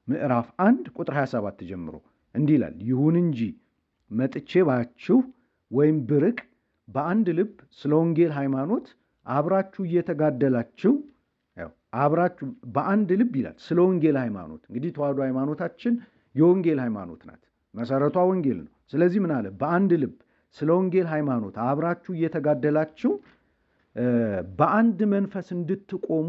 S2: ምዕራፍ 1 ቁጥር 27 ጀምሮ እንዲህ ይላል። ይሁን እንጂ መጥቼ ባያችሁ ወይም ብርቅ በአንድ ልብ ስለ ወንጌል ሃይማኖት አብራችሁ እየተጋደላችሁ አብራችሁ በአንድ ልብ ይላል። ስለ ወንጌል ሃይማኖት እንግዲህ ተዋሕዶ ሃይማኖታችን የወንጌል ሃይማኖት ናት። መሰረቷ ወንጌል ነው። ስለዚህ ምን አለ? በአንድ ልብ ስለ ወንጌል ሃይማኖት አብራችሁ እየተጋደላችሁ በአንድ መንፈስ እንድትቆሙ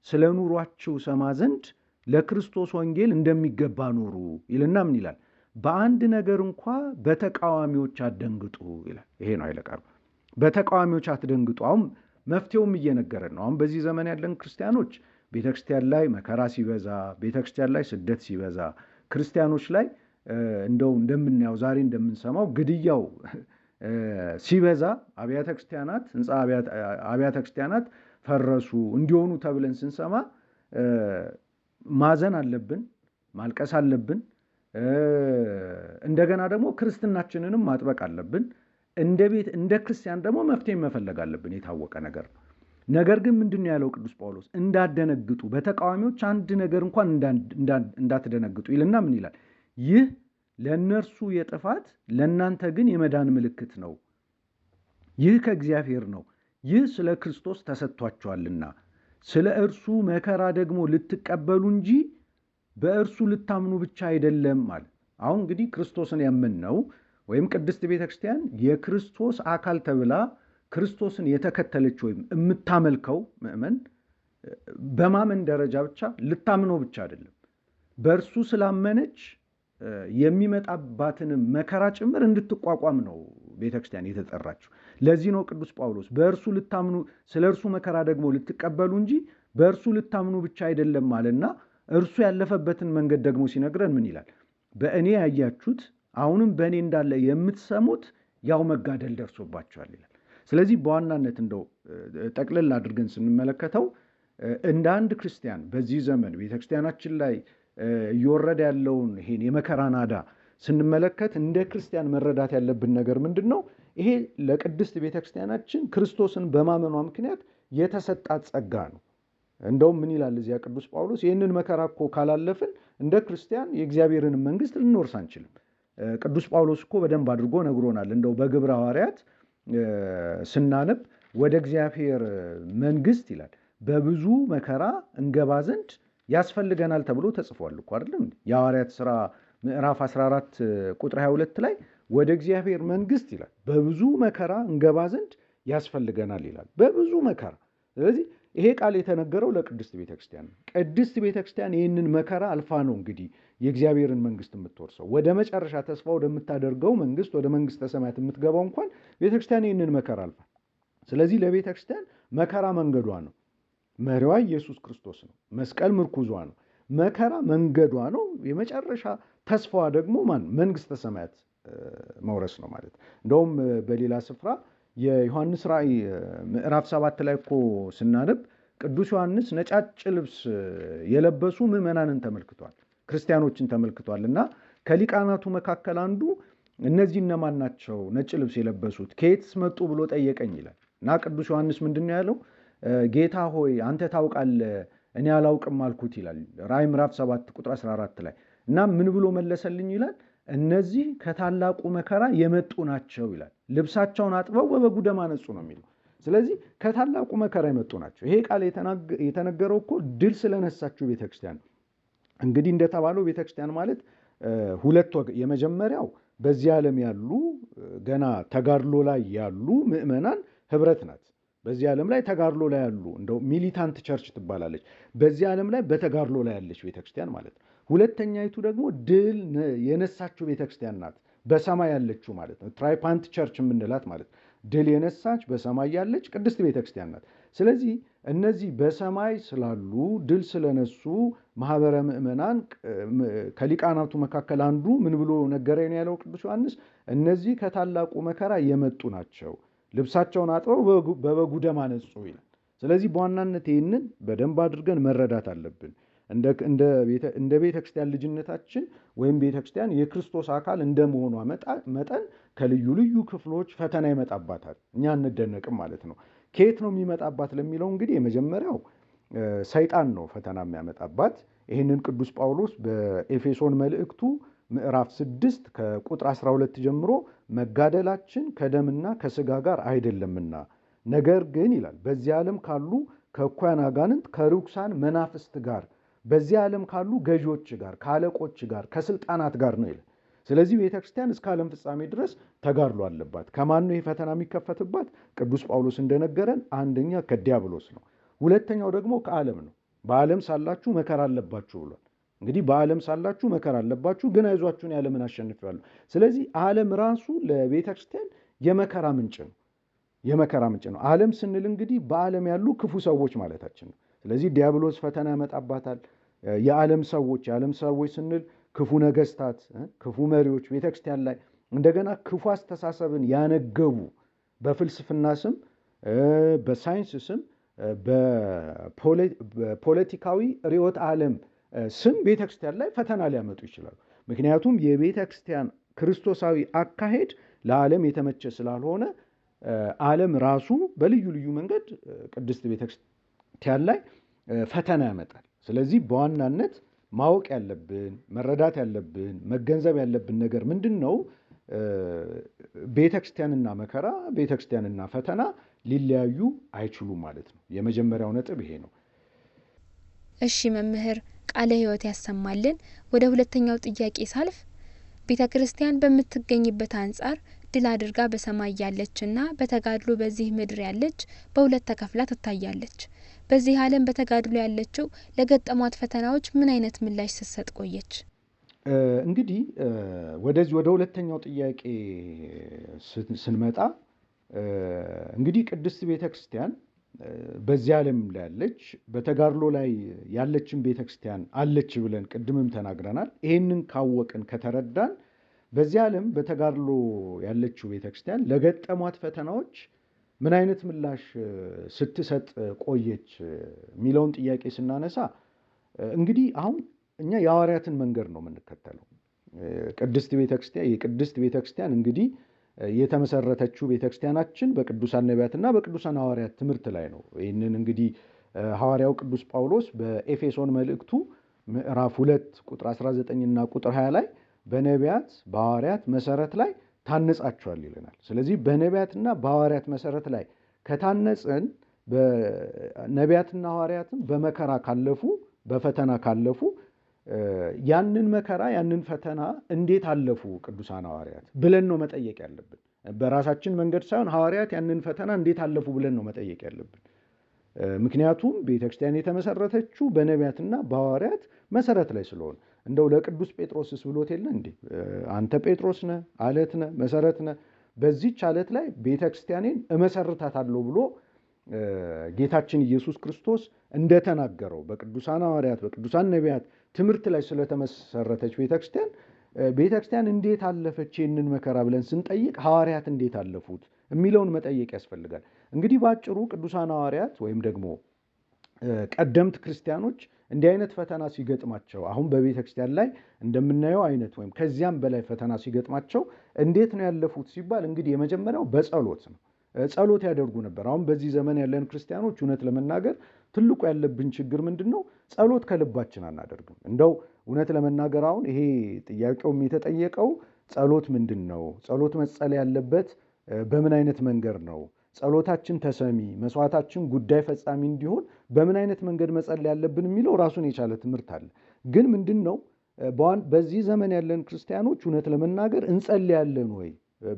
S2: ስለ ኑሯችሁ ሰማ ዘንድ ለክርስቶስ ወንጌል እንደሚገባ ኑሩ ይልና ምን ይላል? በአንድ ነገር እንኳ በተቃዋሚዎች አትደንግጡ ይላል። ይሄ ነው ኃይለ ቃሉ። በተቃዋሚዎች አትደንግጡ። አሁን መፍትሄውም እየነገረን ነው። አሁን በዚህ ዘመን ያለን ክርስቲያኖች ቤተክርስቲያን ላይ መከራ ሲበዛ፣ ቤተክርስቲያን ላይ ስደት ሲበዛ፣ ክርስቲያኖች ላይ እንደው እንደምናየው ዛሬ እንደምንሰማው ግድያው ሲበዛ አብያተ ክርስቲያናት ህንፃ አብያተ ክርስቲያናት ፈረሱ እንዲሆኑ ተብለን ስንሰማ ማዘን አለብን፣ ማልቀስ አለብን። እንደገና ደግሞ ክርስትናችንንም ማጥበቅ አለብን። እንደ ክርስቲያን ደግሞ መፍትሄ መፈለግ አለብን። የታወቀ ነገር ነው። ነገር ግን ምንድነው ያለው ቅዱስ ጳውሎስ? እንዳትደነግጡ፣ በተቃዋሚዎች አንድ ነገር እንኳን እንዳትደነግጡ ይልና ምን ይላል? ይህ ለእነርሱ የጥፋት ለእናንተ ግን የመዳን ምልክት ነው። ይህ ከእግዚአብሔር ነው። ይህ ስለ ክርስቶስ ተሰጥቷቸዋልና ስለ እርሱ መከራ ደግሞ ልትቀበሉ እንጂ በእርሱ ልታምኑ ብቻ አይደለም ማለት። አሁን እንግዲህ ክርስቶስን ያመንነው ወይም ቅድስት ቤተ ክርስቲያን የክርስቶስ አካል ተብላ ክርስቶስን የተከተለች ወይም የምታመልከው ምእመን በማመን ደረጃ ብቻ ልታምነው ብቻ አይደለም፣ በእርሱ ስላመነች የሚመጣባትን መከራ ጭምር እንድትቋቋም ነው ቤተ ክርስቲያን የተጠራችው። ለዚህ ነው ቅዱስ ጳውሎስ በእርሱ ልታምኑ ስለ እርሱ መከራ ደግሞ ልትቀበሉ እንጂ በእርሱ ልታምኑ ብቻ አይደለም አለና እርሱ ያለፈበትን መንገድ ደግሞ ሲነግረን ምን ይላል? በእኔ ያያችሁት አሁንም በእኔ እንዳለ የምትሰሙት ያው መጋደል ደርሶባቸዋል ይላል። ስለዚህ በዋናነት እንደው ጠቅልል አድርገን ስንመለከተው እንደ አንድ ክርስቲያን በዚህ ዘመን ቤተክርስቲያናችን ላይ እየወረደ ያለውን ይሄን የመከራ ናዳ ስንመለከት እንደ ክርስቲያን መረዳት ያለብን ነገር ምንድን ነው? ይሄ ለቅድስት ቤተክርስቲያናችን ክርስቶስን በማመኗ ምክንያት የተሰጣት ጸጋ ነው። እንደውም ምን ይላል እዚያ ቅዱስ ጳውሎስ? ይህንን መከራ እኮ ካላለፍን እንደ ክርስቲያን የእግዚአብሔርን መንግስት ልንወርስ አንችልም። ቅዱስ ጳውሎስ እኮ በደንብ አድርጎ ነግሮናል። እንደው በግብረ ሐዋርያት ስናነብ ወደ እግዚአብሔር መንግስት ይላል በብዙ መከራ እንገባ ዘንድ ያስፈልገናል ተብሎ ተጽፏል እኮ አይደለም? የሐዋርያት ሥራ ምዕራፍ 14 ቁጥር 22 ላይ ወደ እግዚአብሔር መንግስት ይላል በብዙ መከራ እንገባ ዘንድ ያስፈልገናል ይላል። በብዙ መከራ። ስለዚህ ይሄ ቃል የተነገረው ለቅድስት ቤተክርስቲያን ነው። ቅድስት ቤተክርስቲያን ይህንን መከራ አልፋ ነው እንግዲህ የእግዚአብሔርን መንግስት የምትወርሰው። ወደ መጨረሻ ተስፋ ወደምታደርገው መንግስት ወደ መንግስተ ሰማያት የምትገባው እንኳን ቤተክርስቲያን ይህንን መከራ አልፋ። ስለዚህ ለቤተክርስቲያን መከራ መንገዷ ነው። መሪዋ ኢየሱስ ክርስቶስ ነው። መስቀል ምርኩዟ ነው። መከራ መንገዷ ነው። የመጨረሻ ተስፋዋ ደግሞ መንግስተ ሰማያት መውረስ ነው ማለት። እንደውም በሌላ ስፍራ የዮሐንስ ራእይ ምዕራፍ 7 ላይ እኮ ስናነብ ቅዱስ ዮሐንስ ነጫጭ ልብስ የለበሱ ምዕመናንን ተመልክቷል፣ ክርስቲያኖችን ተመልክቷል። እና ከሊቃናቱ መካከል አንዱ እነዚህ እነማን ናቸው ነጭ ልብስ የለበሱት ከየትስ መጡ ብሎ ጠየቀኝ ይላል። እና ቅዱስ ዮሐንስ ምንድን ነው ያለው? ጌታ ሆይ አንተ ታውቃለህ፣ እኔ አላውቅም አልኩት ይላል ራእይ ምዕራፍ 7 ቁጥር 14 ላይ። እና ምን ብሎ መለሰልኝ ይላል? እነዚህ ከታላቁ መከራ የመጡ ናቸው ይላል። ልብሳቸውን አጥበው በበጉ ደም አነጹ ነው የሚለው። ስለዚህ ከታላቁ መከራ የመጡ ናቸው። ይሄ ቃል የተነገረው እኮ ድል ስለነሳችው ቤተክርስቲያን። እንግዲህ እንደተባለው ቤተክርስቲያን ማለት ሁለት ወገን፣ የመጀመሪያው በዚህ ዓለም ያሉ ገና ተጋድሎ ላይ ያሉ ምዕመናን ህብረት ናት። በዚህ ዓለም ላይ ተጋድሎ ላይ ያሉ እንደው ሚሊታንት ቸርች ትባላለች። በዚህ ዓለም ላይ በተጋድሎ ላይ ያለች ቤተክርስቲያን ማለት ነው። ሁለተኛይቱ ደግሞ ድል የነሳችው ቤተክርስቲያን ናት፣ በሰማይ ያለችው ማለት ነው። ትራይፓንት ቸርች የምንላት ማለት ድል የነሳች በሰማይ ያለች ቅድስት ቤተክርስቲያን ናት። ስለዚህ እነዚህ በሰማይ ስላሉ ድል ስለነሱ ማህበረ ምዕመናን ከሊቃናቱ መካከል አንዱ ምን ብሎ ነገረኝ ነው ያለው ቅዱስ ዮሐንስ? እነዚህ ከታላቁ መከራ የመጡ ናቸው፣ ልብሳቸውን አጥበው በበጉ ደም አነጹ ይላል። ስለዚህ በዋናነት ይህንን በደንብ አድርገን መረዳት አለብን። እንደ ቤተክርስቲያን ልጅነታችን ወይም ቤተክርስቲያን የክርስቶስ አካል እንደመሆኗ መጠን ከልዩ ልዩ ክፍሎች ፈተና ይመጣባታል። እኛ እንደነቅም ማለት ነው። ከየት ነው የሚመጣባት ለሚለው እንግዲህ የመጀመሪያው ሰይጣን ነው ፈተና የሚያመጣባት። ይህንን ቅዱስ ጳውሎስ በኤፌሶን መልእክቱ ምዕራፍ 6 ከቁጥር 12 ጀምሮ መጋደላችን ከደምና ከስጋ ጋር አይደለምና ነገር ግን ይላል በዚህ ዓለም ካሉ ከእኩያን አጋንንት ከርኩሳን መናፍስት ጋር በዚህ ዓለም ካሉ ገዢዎች ጋር ከአለቆች ጋር ከስልጣናት ጋር ነው ይላል። ስለዚህ ቤተክርስቲያን እስከ ዓለም ፍጻሜ ድረስ ተጋድሎ አለባት። ከማን ነው ይህ ፈተና የሚከፈትባት? ቅዱስ ጳውሎስ እንደነገረን አንደኛ ከዲያብሎስ ነው፣ ሁለተኛው ደግሞ ከዓለም ነው። በዓለም ሳላችሁ መከራ አለባችሁ ብሏል። እንግዲህ በዓለም ሳላችሁ መከራ አለባችሁ፣ ግን አይዟችሁን ዓለምን አሸንፌአለሁ። ስለዚህ ዓለም ራሱ ለቤተክርስቲያን የመከራ ምንጭ ነው፣ የመከራ ምንጭ ነው። ዓለም ስንል እንግዲህ በዓለም ያሉ ክፉ ሰዎች ማለታችን ነው። ስለዚህ ዲያብሎስ ፈተና ያመጣባታል። የዓለም ሰዎች ስንል ክፉ ነገስታት፣ ክፉ መሪዎች ቤተክርስቲያን ላይ እንደገና ክፉ አስተሳሰብን ያነገቡ በፍልስፍና ስም፣ በሳይንስ ስም፣ በፖለቲካዊ ርዕዮተ ዓለም ስም ቤተክርስቲያን ላይ ፈተና ሊያመጡ ይችላሉ። ምክንያቱም የቤተክርስቲያን ክርስቶሳዊ አካሄድ ለዓለም የተመቸ ስላልሆነ ዓለም ራሱ በልዩ ልዩ መንገድ ቅድስት ቤተክርስቲያን ላይ ፈተና ያመጣል። ስለዚህ በዋናነት ማወቅ ያለብን መረዳት ያለብን መገንዘብ ያለብን ነገር ምንድን ነው? ቤተክርስቲያንና መከራ ቤተክርስቲያንና ፈተና ሊለያዩ አይችሉም ማለት ነው። የመጀመሪያው ነጥብ ይሄ ነው።
S5: እሺ መምህር ቃለ ሕይወት ያሰማልን። ወደ ሁለተኛው ጥያቄ ሳልፍ ቤተ ክርስቲያን በምትገኝበት አንጻር ድል አድርጋ በሰማይ ያለችና በተጋድሎ በዚህ ምድር ያለች በሁለት ተከፍላ ትታያለች። በዚህ ዓለም በተጋድሎ ያለችው ለገጠሟት ፈተናዎች ምን አይነት ምላሽ ስትሰጥ ቆየች?
S2: እንግዲህ ወደ ሁለተኛው ጥያቄ ስንመጣ እንግዲህ ቅድስት ቤተክርስቲያን በዚህ ዓለም ላይ ያለች በተጋድሎ ላይ ያለችን ቤተክርስቲያን አለች ብለን ቅድምም ተናግረናል። ይህንን ካወቅን ከተረዳን በዚህ ዓለም በተጋድሎ ያለችው ቤተክርስቲያን ለገጠሟት ፈተናዎች ምን አይነት ምላሽ ስትሰጥ ቆየች የሚለውን ጥያቄ ስናነሳ እንግዲህ አሁን እኛ የሐዋርያትን መንገድ ነው የምንከተለው። የቅድስት ቤተክርስቲያን እንግዲህ የተመሰረተችው ቤተክርስቲያናችን በቅዱሳን ነቢያትና በቅዱሳን ሐዋርያት ትምህርት ላይ ነው። ይህንን እንግዲህ ሐዋርያው ቅዱስ ጳውሎስ በኤፌሶን መልእክቱ ምዕራፍ 2 ቁጥር 19 እና ቁጥር 20 ላይ በነቢያት በሐዋርያት መሰረት ላይ ታነጻቸዋል ይለናል። ስለዚህ በነቢያትና በሐዋርያት መሰረት ላይ ከታነጽን በነቢያትና ሐዋርያትም በመከራ ካለፉ በፈተና ካለፉ ያንን መከራ ያንን ፈተና እንዴት አለፉ ቅዱሳን ሐዋርያት ብለን ነው መጠየቅ ያለብን። በራሳችን መንገድ ሳይሆን ሐዋርያት ያንን ፈተና እንዴት አለፉ ብለን ነው መጠየቅ ያለብን። ምክንያቱም ቤተክርስቲያን የተመሰረተችው በነቢያትና በሐዋርያት መሰረት ላይ ስለሆነ እንደው ለቅዱስ ጴጥሮስስ ብሎት የለ እንዴ? አንተ ጴጥሮስ ነህ፣ አለት ነህ፣ መሰረት ነህ፣ በዚህች አለት ላይ ቤተክርስቲያኔን እመሰርታታለሁ ብሎ ጌታችን ኢየሱስ ክርስቶስ እንደተናገረው በቅዱሳን ሐዋርያት በቅዱሳን ነቢያት ትምህርት ላይ ስለተመሰረተች ቤተክርስቲያን እንዴት አለፈች ይህንን መከራ ብለን ስንጠይቅ ሐዋርያት እንዴት አለፉት የሚለውን መጠየቅ ያስፈልጋል። እንግዲህ ባጭሩ ቅዱሳን ሐዋርያት ወይም ደግሞ ቀደምት ክርስቲያኖች እንዲህ አይነት ፈተና ሲገጥማቸው አሁን በቤተክርስቲያን ላይ እንደምናየው አይነት ወይም ከዚያም በላይ ፈተና ሲገጥማቸው እንዴት ነው ያለፉት ሲባል እንግዲህ የመጀመሪያው በጸሎት ነው። ጸሎት ያደርጉ ነበር። አሁን በዚህ ዘመን ያለን ክርስቲያኖች እውነት ለመናገር ትልቁ ያለብን ችግር ምንድነው? ጸሎት ከልባችን አናደርግም። እንደው እውነት ለመናገር አሁን ይሄ ጥያቄውም የተጠየቀው ጸሎት ምንድነው? ጸሎት መጸለይ ያለበት በምን አይነት መንገድ ነው? ጸሎታችን ተሰሚ መስዋዕታችን ጉዳይ ፈጻሚ እንዲሆን በምን አይነት መንገድ መጸለይ ያለብን የሚለው ራሱን የቻለ ትምህርት አለ። ግን ምንድነው በዚህ ዘመን ያለን ክርስቲያኖች እውነት ለመናገር እንጸልያለን ወይ?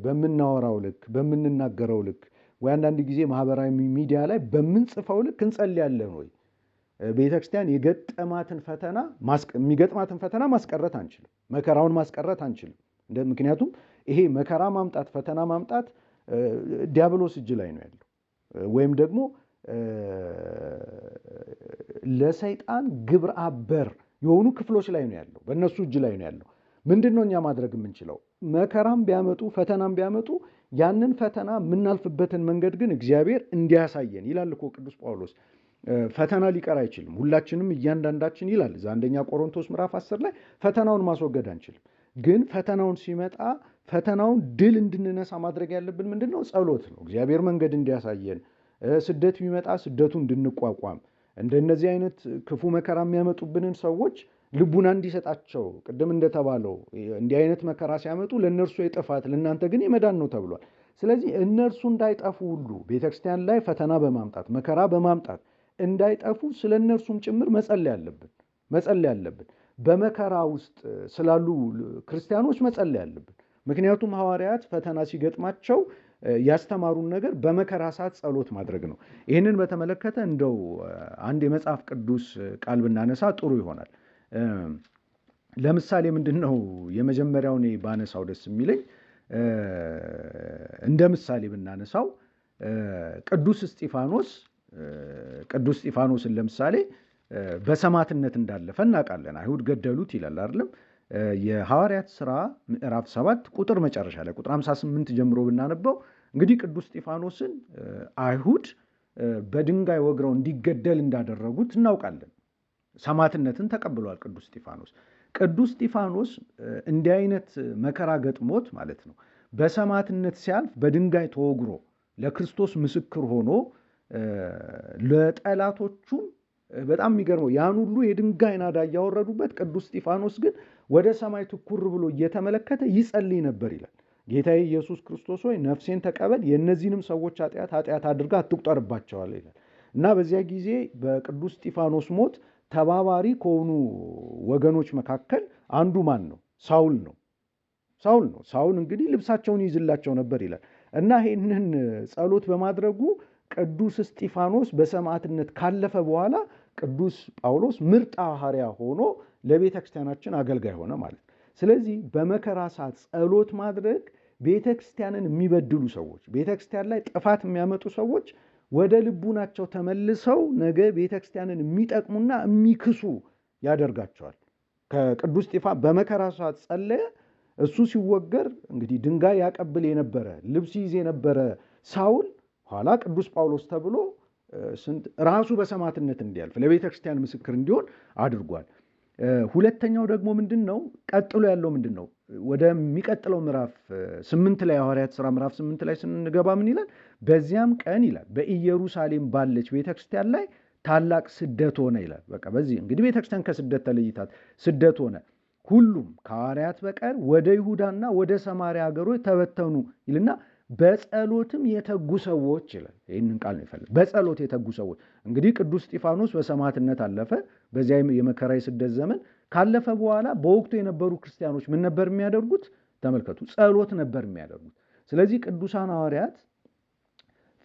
S2: በምናወራው ልክ በምንናገረው ልክ ወይ አንዳንድ ጊዜ ማህበራዊ ሚዲያ ላይ በምንጽፈው ልክ እንጸልያለን ወይ? ቤተክርስቲያን የሚገጥማትን ፈተና ማስቀረት አንችልም። መከራውን ማስቀረት አንችልም። ምክንያቱም ይሄ መከራ ማምጣት ፈተና ማምጣት ዲያብሎስ እጅ ላይ ነው ያለው፣ ወይም ደግሞ ለሰይጣን ግብረ አበር የሆኑ ክፍሎች ላይ ነው ያለው፣ በእነሱ እጅ ላይ ነው ያለው። ምንድነው እኛ ማድረግ የምንችለው? መከራም ቢያመጡ ፈተናም ቢያመጡ ያንን ፈተና የምናልፍበትን መንገድ ግን እግዚአብሔር እንዲያሳየን ይላል እኮ ቅዱስ ጳውሎስ። ፈተና ሊቀር አይችልም፣ ሁላችንም እያንዳንዳችን ይላል እዛ አንደኛ ቆሮንቶስ ምዕራፍ 10 ላይ ፈተናውን ማስወገድ አንችልም። ግን ፈተናውን ሲመጣ ፈተናውን ድል እንድንነሳ ማድረግ ያለብን ምንድነው? ጸሎት ነው። እግዚአብሔር መንገድ እንዲያሳየን፣ ስደት ቢመጣ ስደቱ እንድንቋቋም፣ እንደነዚህ አይነት ክፉ መከራ የሚያመጡብንን ሰዎች ልቡና እንዲሰጣቸው ቅድም እንደተባለው እንዲህ አይነት መከራ ሲያመጡ ለእነርሱ የጥፋት ለእናንተ ግን የመዳን ነው ተብሏል። ስለዚህ እነርሱ እንዳይጠፉ ሁሉ ቤተክርስቲያን ላይ ፈተና በማምጣት መከራ በማምጣት እንዳይጠፉ ስለ እነርሱም ጭምር መጸለይ አለብን። በመከራ ውስጥ ስላሉ ክርስቲያኖች መጸለይ አለብን። ምክንያቱም ሐዋርያት ፈተና ሲገጥማቸው ያስተማሩን ነገር በመከራ ሰዓት ጸሎት ማድረግ ነው። ይህንን በተመለከተ እንደው አንድ የመጽሐፍ ቅዱስ ቃል ብናነሳ ጥሩ ይሆናል። ለምሳሌ ምንድነው የመጀመሪያውን ባነሳው ደስ የሚለኝ እንደ ምሳሌ ብናነሳው ቅዱስ እስጢፋኖስን ለምሳሌ በሰማዕትነት እንዳለፈ እናውቃለን። አይሁድ ገደሉት ይላል አይደለም? የሐዋርያት ሥራ ምዕራፍ 7 ቁጥር መጨረሻ ላይ ቁጥር 58 ጀምሮ ብናነበው እንግዲህ ቅዱስ እስጢፋኖስን አይሁድ በድንጋይ ወግረው እንዲገደል እንዳደረጉት እናውቃለን። ሰማዕትነትን ተቀብሏል ቅዱስ እስጢፋኖስ እንዲህ አይነት መከራ ገጥሞት ማለት ነው በሰማዕትነት ሲያልፍ በድንጋይ ተወግሮ ለክርስቶስ ምስክር ሆኖ ለጠላቶቹም በጣም የሚገርመው ያን ሁሉ የድንጋይ ናዳ እያወረዱበት ቅዱስ እስጢፋኖስ ግን ወደ ሰማይ ትኩር ብሎ እየተመለከተ ይጸልይ ነበር ይላል። ጌታዬ ኢየሱስ ክርስቶስ ሆይ ነፍሴን ተቀበል፣ የእነዚህንም ሰዎች ኃጢአት አድርጋ አትቁጠርባቸዋል ይላል እና በዚያ ጊዜ በቅዱስ እስጢፋኖስ ሞት ተባባሪ ከሆኑ ወገኖች መካከል አንዱ ማን ነው? ሳውል ነው። ሳውል እንግዲህ ልብሳቸውን ይዝላቸው ነበር ይላል እና ይህንን ጸሎት በማድረጉ ቅዱስ እስጢፋኖስ በሰማዕትነት ካለፈ በኋላ ቅዱስ ጳውሎስ ምርጥ ሐዋርያ ሆኖ ለቤተ ክርስቲያናችን አገልጋይ ሆነ ማለት። ስለዚህ በመከራ ሰዓት ጸሎት ማድረግ ቤተ ክርስቲያንን የሚበድሉ ሰዎች፣ ቤተ ክርስቲያን ላይ ጥፋት የሚያመጡ ሰዎች ወደ ልቡናቸው ተመልሰው ነገ ቤተ ክርስቲያንን የሚጠቅሙና የሚክሱ ያደርጋቸዋል። ከቅዱስ እስጢፋኖስ በመከራ ሰዓት ጸለየ። እሱ ሲወገር እንግዲህ ድንጋይ ያቀብል የነበረ ልብስ ይዝ የነበረ ሳውል ኋላ ቅዱስ ጳውሎስ ተብሎ ራሱ በሰማዕትነት እንዲያልፍ ለቤተ ክርስቲያን ምስክር እንዲሆን አድርጓል። ሁለተኛው ደግሞ ምንድነው? ቀጥሎ ያለው ምንድነው? ወደሚቀጥለው ምዕራፍ 8 ላይ ሐዋርያት ሥራ ምዕራፍ 8 ላይ ስንገባ ምን ይላል? በዚያም ቀን ይላል በኢየሩሳሌም ባለች ቤተ ክርስቲያን ላይ ታላቅ ስደት ሆነ ይላል። በቃ በዚህ እንግዲህ ቤተ ክርስቲያን ከስደት ተለይታት ስደት ሆነ። ሁሉም ከሐዋርያት በቀር ወደ ይሁዳና ወደ ሰማርያ ሀገሮች ተበተኑ ይልና በጸሎትም የተጉ ሰዎች ይላል። ይህንን ቃል ነው ይፈልግ። በጸሎት የተጉ ሰዎች እንግዲህ ቅዱስ እስጢፋኖስ በሰማዕትነት አለፈ። በዚያ የመከራ የስደት ዘመን ካለፈ በኋላ በወቅቱ የነበሩ ክርስቲያኖች ምን ነበር የሚያደርጉት? ተመልከቱ፣ ጸሎት ነበር የሚያደርጉት። ስለዚህ ቅዱሳን ሐዋርያት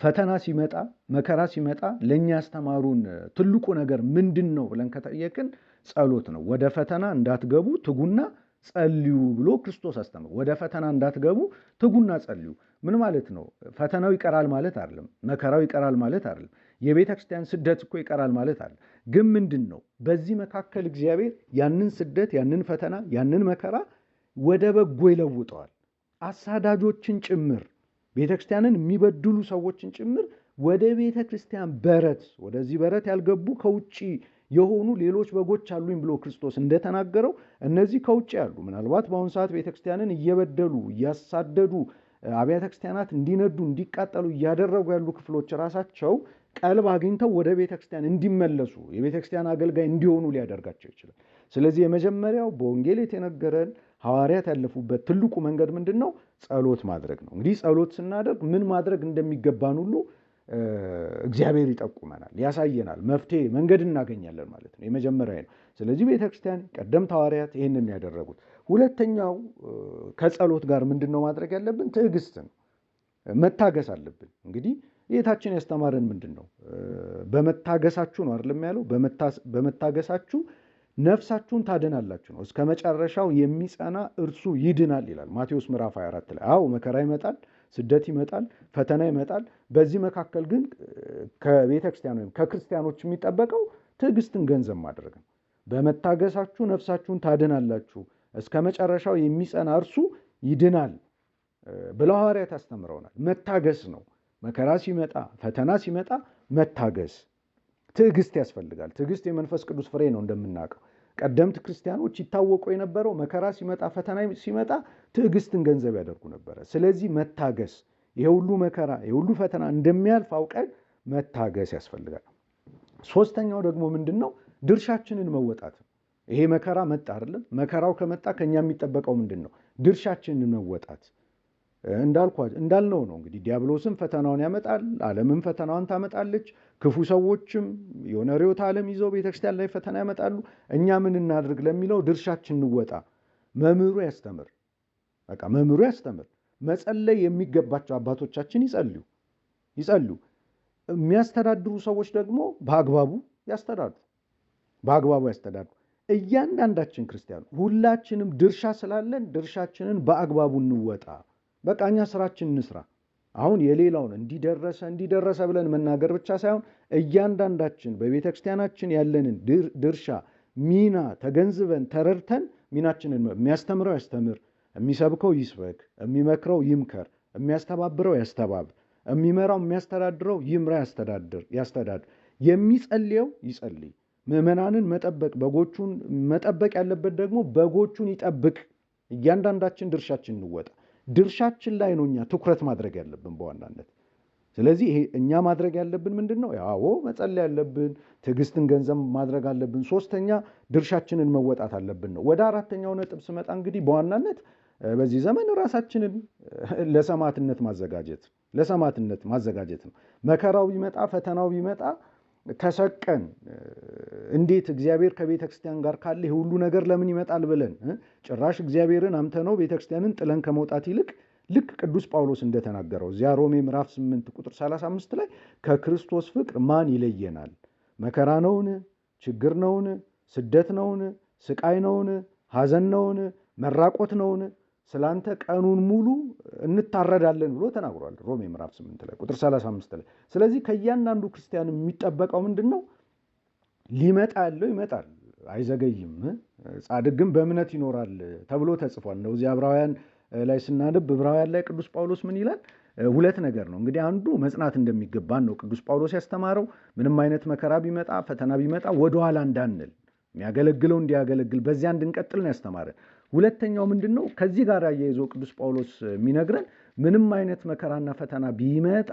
S2: ፈተና ሲመጣ መከራ ሲመጣ ለእኛ ያስተማሩን ትልቁ ነገር ምንድን ነው ብለን ከጠየቅን ጸሎት ነው። ወደ ፈተና እንዳትገቡ ትጉና ጸልዩ ብሎ ክርስቶስ አስተምሮ ወደ ፈተና እንዳትገቡ ትጉና ጸልዩ። ምን ማለት ነው? ፈተናው ይቀራል ማለት አይደለም። መከራው ይቀራል ማለት አይደለም። የቤተ ክርስቲያን ስደት እኮ ይቀራል ማለት አይደለም። ግን ምንድን ነው በዚህ መካከል እግዚአብሔር ያንን ስደት፣ ያንን ፈተና፣ ያንን መከራ ወደ በጎ ይለውጠዋል። አሳዳጆችን ጭምር ቤተ ክርስቲያንን የሚበድሉ ሰዎችን ጭምር ወደ ቤተ ክርስቲያን በረት፣ ወደዚህ በረት ያልገቡ ከውጭ የሆኑ ሌሎች በጎች አሉኝ ብሎ ክርስቶስ እንደተናገረው እነዚህ ከውጭ ያሉ ምናልባት በአሁኑ ሰዓት ቤተክርስቲያንን እየበደሉ እያሳደዱ አብያተ ክርስቲያናት እንዲነዱ እንዲቃጠሉ እያደረጉ ያሉ ክፍሎች ራሳቸው ቀልብ አግኝተው ወደ ቤተክርስቲያን እንዲመለሱ የቤተክርስቲያን አገልጋይ እንዲሆኑ ሊያደርጋቸው ይችላል። ስለዚህ የመጀመሪያው በወንጌል የተነገረን ሐዋርያት ያለፉበት ትልቁ መንገድ ምንድን ነው? ጸሎት ማድረግ ነው። እንግዲህ ጸሎት ስናደርግ ምን ማድረግ እንደሚገባን ሁሉ እግዚአብሔር ይጠቁመናል፣ ያሳየናል፣ መፍትሄ መንገድ እናገኛለን ማለት ነው። የመጀመሪያ ነው። ስለዚህ ቤተክርስቲያን ቀደምት ሐዋርያት ይህንን ያደረጉት። ሁለተኛው ከጸሎት ጋር ምንድነው ማድረግ ያለብን? ትዕግስት ነው። መታገስ አለብን። እንግዲህ ጌታችን ያስተማረን ምንድነው? በመታገሳችሁ ነው አይደለም ያለው? በመታገሳችሁ ነፍሳችሁን ታድናላችሁ ነው። እስከ መጨረሻው የሚጸና እርሱ ይድናል ይላል ማቴዎስ ምዕራፍ 24 ላይ። አዎ መከራ ይመጣል፣ ስደት ይመጣል፣ ፈተና ይመጣል። በዚህ መካከል ግን ከቤተ ክርስቲያን ወይም ከክርስቲያኖች የሚጠበቀው ትዕግስትን ገንዘብ ማድረግ ነው። በመታገሳችሁ ነፍሳችሁን ታድናላችሁ፣ እስከ መጨረሻው የሚጸና እርሱ ይድናል ብለው ሐዋርያት አስተምረውናል። መታገስ ነው። መከራ ሲመጣ ፈተና ሲመጣ መታገስ፣ ትዕግስት ያስፈልጋል። ትዕግስት የመንፈስ ቅዱስ ፍሬ ነው። እንደምናውቀው ቀደምት ክርስቲያኖች ይታወቁ የነበረው መከራ ሲመጣ ፈተና ሲመጣ ትዕግስትን ገንዘብ ያደርጉ ነበረ። ስለዚህ መታገስ፣ የሁሉ መከራ የሁሉ ፈተና እንደሚያልፍ አውቀን መታገስ ያስፈልጋል። ሶስተኛው ደግሞ ምንድነው? ድርሻችንን መወጣት። ይሄ መከራ መጣ አይደለም? መከራው ከመጣ ከኛ የሚጠበቀው ምንድን ነው? ድርሻችንን መወጣት። እንዳልነው ነው እንግዲህ ዲያብሎስም ፈተናውን ያመጣል፣ ዓለምም ፈተናዋን ታመጣለች። ክፉ ሰዎችም የሆነ ርዕዮተ ዓለም ይዘው ቤተክርስቲያን ላይ ፈተና ያመጣሉ። እኛ ምን እናድርግ ለሚለው ድርሻችን እንወጣ። መምህሩ ያስተምር፣ በቃ መምህሩ ያስተምር። መጸለይ የሚገባቸው አባቶቻችን ይጸልዩ። የሚያስተዳድሩ ሰዎች ደግሞ በአግባቡ ያስተዳድሩ። እያንዳንዳችን ክርስቲያኑ ሁላችንም ድርሻ ስላለን ድርሻችንን በአግባቡ እንወጣ። በቃ እኛ ስራችን እንስራ። አሁን የሌላውን እንዲደረሰ ብለን መናገር ብቻ ሳይሆን እያንዳንዳችን በቤተ ክርስቲያናችን ያለንን ድርሻ ሚና ተገንዝበን ተረድተን ሚናችንን የሚያስተምረው ያስተምር፣ የሚሰብከው ይስበክ፣ የሚመክረው ይምከር፣ የሚያስተባብረው ያስተባብር፣ የሚመራው የሚያስተዳድረው ይምራ ያስተዳድር፣ የሚጸልየው ይጸልይ። ምዕመናንን በጎቹን መጠበቅ ያለበት ደግሞ በጎቹን ይጠብቅ። እያንዳንዳችን ድርሻችን እንወጣ። ድርሻችን ላይ ነው እኛ ትኩረት ማድረግ ያለብን በዋናነት። ስለዚህ ይሄ እኛ ማድረግ ያለብን ምንድን ነው? ያው መጸለይ ያለብን፣ ትዕግስትን ገንዘብ ማድረግ አለብን። ሶስተኛ ድርሻችንን መወጣት አለብን ነው። ወደ አራተኛው ነጥብ ስመጣ እንግዲህ በዋናነት በዚህ ዘመን ራሳችንን ለሰማዕትነት ማዘጋጀት ነው። መከራው ቢመጣ ፈተናው ቢመጣ ተሰቀን እንዴት እግዚአብሔር ከቤተ ክርስቲያን ጋር ካለ ይሄ ሁሉ ነገር ለምን ይመጣል ብለን ጭራሽ እግዚአብሔርን አምተነው ቤተ ክርስቲያንን ጥለን ከመውጣት ይልቅ ልክ ቅዱስ ጳውሎስ እንደተናገረው እዚያ ሮሜ ምዕራፍ 8 ቁጥር 35 ላይ ከክርስቶስ ፍቅር ማን ይለየናል? መከራ ነውን? ችግር ነውን? ስደት ነውን? ስቃይ ነውን? ሐዘን ነውን? መራቆት ነውን? ስላንተ ቀኑን ሙሉ እንታረዳለን ብሎ ተናግሯል። ሮሜ ምዕራፍ 8 ላይ ቁጥር 35 ላይ። ስለዚህ ከእያንዳንዱ ክርስቲያን የሚጠበቀው ምንድን ነው? ሊመጣ ያለው ይመጣል፣ አይዘገይም። ጻድቅ ግን በእምነት ይኖራል ተብሎ ተጽፏል። እንደዚህ ዕብራውያን ላይ ስናነብ ዕብራውያን ላይ ቅዱስ ጳውሎስ ምን ይላል? ሁለት ነገር ነው እንግዲህ። አንዱ መጽናት እንደሚገባን ነው ቅዱስ ጳውሎስ ያስተማረው። ምንም አይነት መከራ ቢመጣ ፈተና ቢመጣ ወደኋላ እንዳንል፣ የሚያገለግለው እንዲያገለግል በዚያ እንድንቀጥል ነው ያስተማረን። ሁለተኛው ምንድን ነው? ከዚህ ጋር አያይዞ ቅዱስ ጳውሎስ የሚነግረን ምንም አይነት መከራና ፈተና ቢመጣ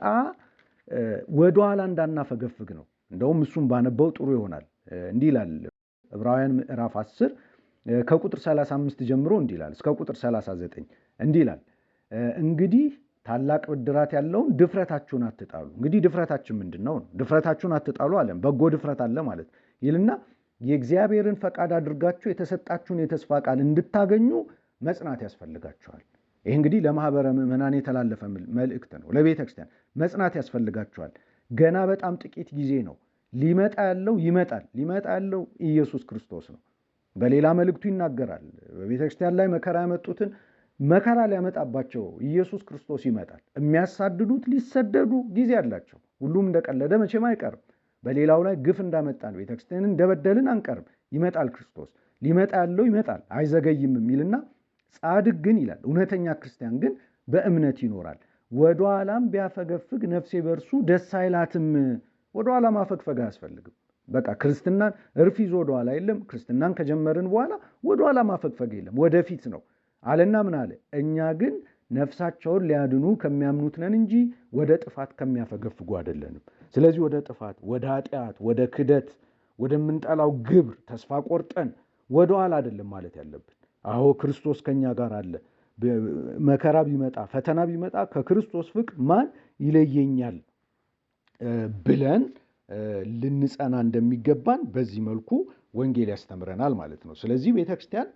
S2: ወደኋላ እንዳናፈገፍግ ነው። እንደውም እሱም ባነበው ጥሩ ይሆናል። እንዲህ ይላል ዕብራውያን ምዕራፍ 10 ከቁጥር 35 ጀምሮ እንዲህ ይላል እስከ ቁጥር 39 እንዲህ ይላል፣ እንግዲህ ታላቅ ብድራት ያለውን ድፍረታችሁን አትጣሉ። እንግዲህ ድፍረታችን ምንድን ነው? ድፍረታችሁን አትጣሉ አለ። በጎ ድፍረት አለ ማለት ይልና የእግዚአብሔርን ፈቃድ አድርጋችሁ የተሰጣችሁን የተስፋ ቃል እንድታገኙ መጽናት ያስፈልጋችኋል። ይህ እንግዲህ ለማህበረ ምዕመናን የተላለፈ መልእክት ነው። ለቤተ ክርስቲያን መጽናት ያስፈልጋችኋል። ገና በጣም ጥቂት ጊዜ ነው። ሊመጣ ያለው ይመጣል። ሊመጣ ያለው ኢየሱስ ክርስቶስ ነው። በሌላ መልእክቱ ይናገራል። በቤተ ክርስቲያን ላይ መከራ ያመጡትን መከራ ሊያመጣባቸው ኢየሱስ ክርስቶስ ይመጣል። የሚያሳድዱት ሊሰደዱ ጊዜ አላቸው። ሁሉም እንደቀለደ መቼም አይቀርም። በሌላው ላይ ግፍ እንዳመጣን ቤተክርስቲያንን እንደበደልን አንቀርም። ይመጣል ክርስቶስ። ሊመጣ ያለው ይመጣል፣ አይዘገይም የሚልና ጻድቅ ግን ይላል እውነተኛ ክርስቲያን ግን በእምነት ይኖራል። ወደኋላም ቢያፈገፍግ ነፍሴ በእርሱ ደስ አይላትም። ወደኋላ ማፈግፈግ አያስፈልግም። በቃ ክርስትናን እርፍ ይዞ ወደኋላ የለም። ክርስትናን ከጀመርን በኋላ ወደኋላ ማፈግፈግ የለም፣ ወደፊት ነው አለና ምን አለ? እኛ ግን ነፍሳቸውን ሊያድኑ ከሚያምኑት ነን እንጂ ወደ ጥፋት ከሚያፈገፍጉ አይደለንም። ስለዚህ ወደ ጥፋት፣ ወደ ኃጢአት፣ ወደ ክደት፣ ወደምንጠላው ግብር ተስፋ ቆርጠን ወደኋላ አይደለም ማለት ያለብን። አዎ ክርስቶስ ከኛ ጋር አለ። መከራ ቢመጣ ፈተና ቢመጣ ከክርስቶስ ፍቅር ማን ይለየኛል ብለን ልንጸና እንደሚገባን በዚህ መልኩ ወንጌል ያስተምረናል ማለት ነው። ስለዚህ ቤተክርስቲያን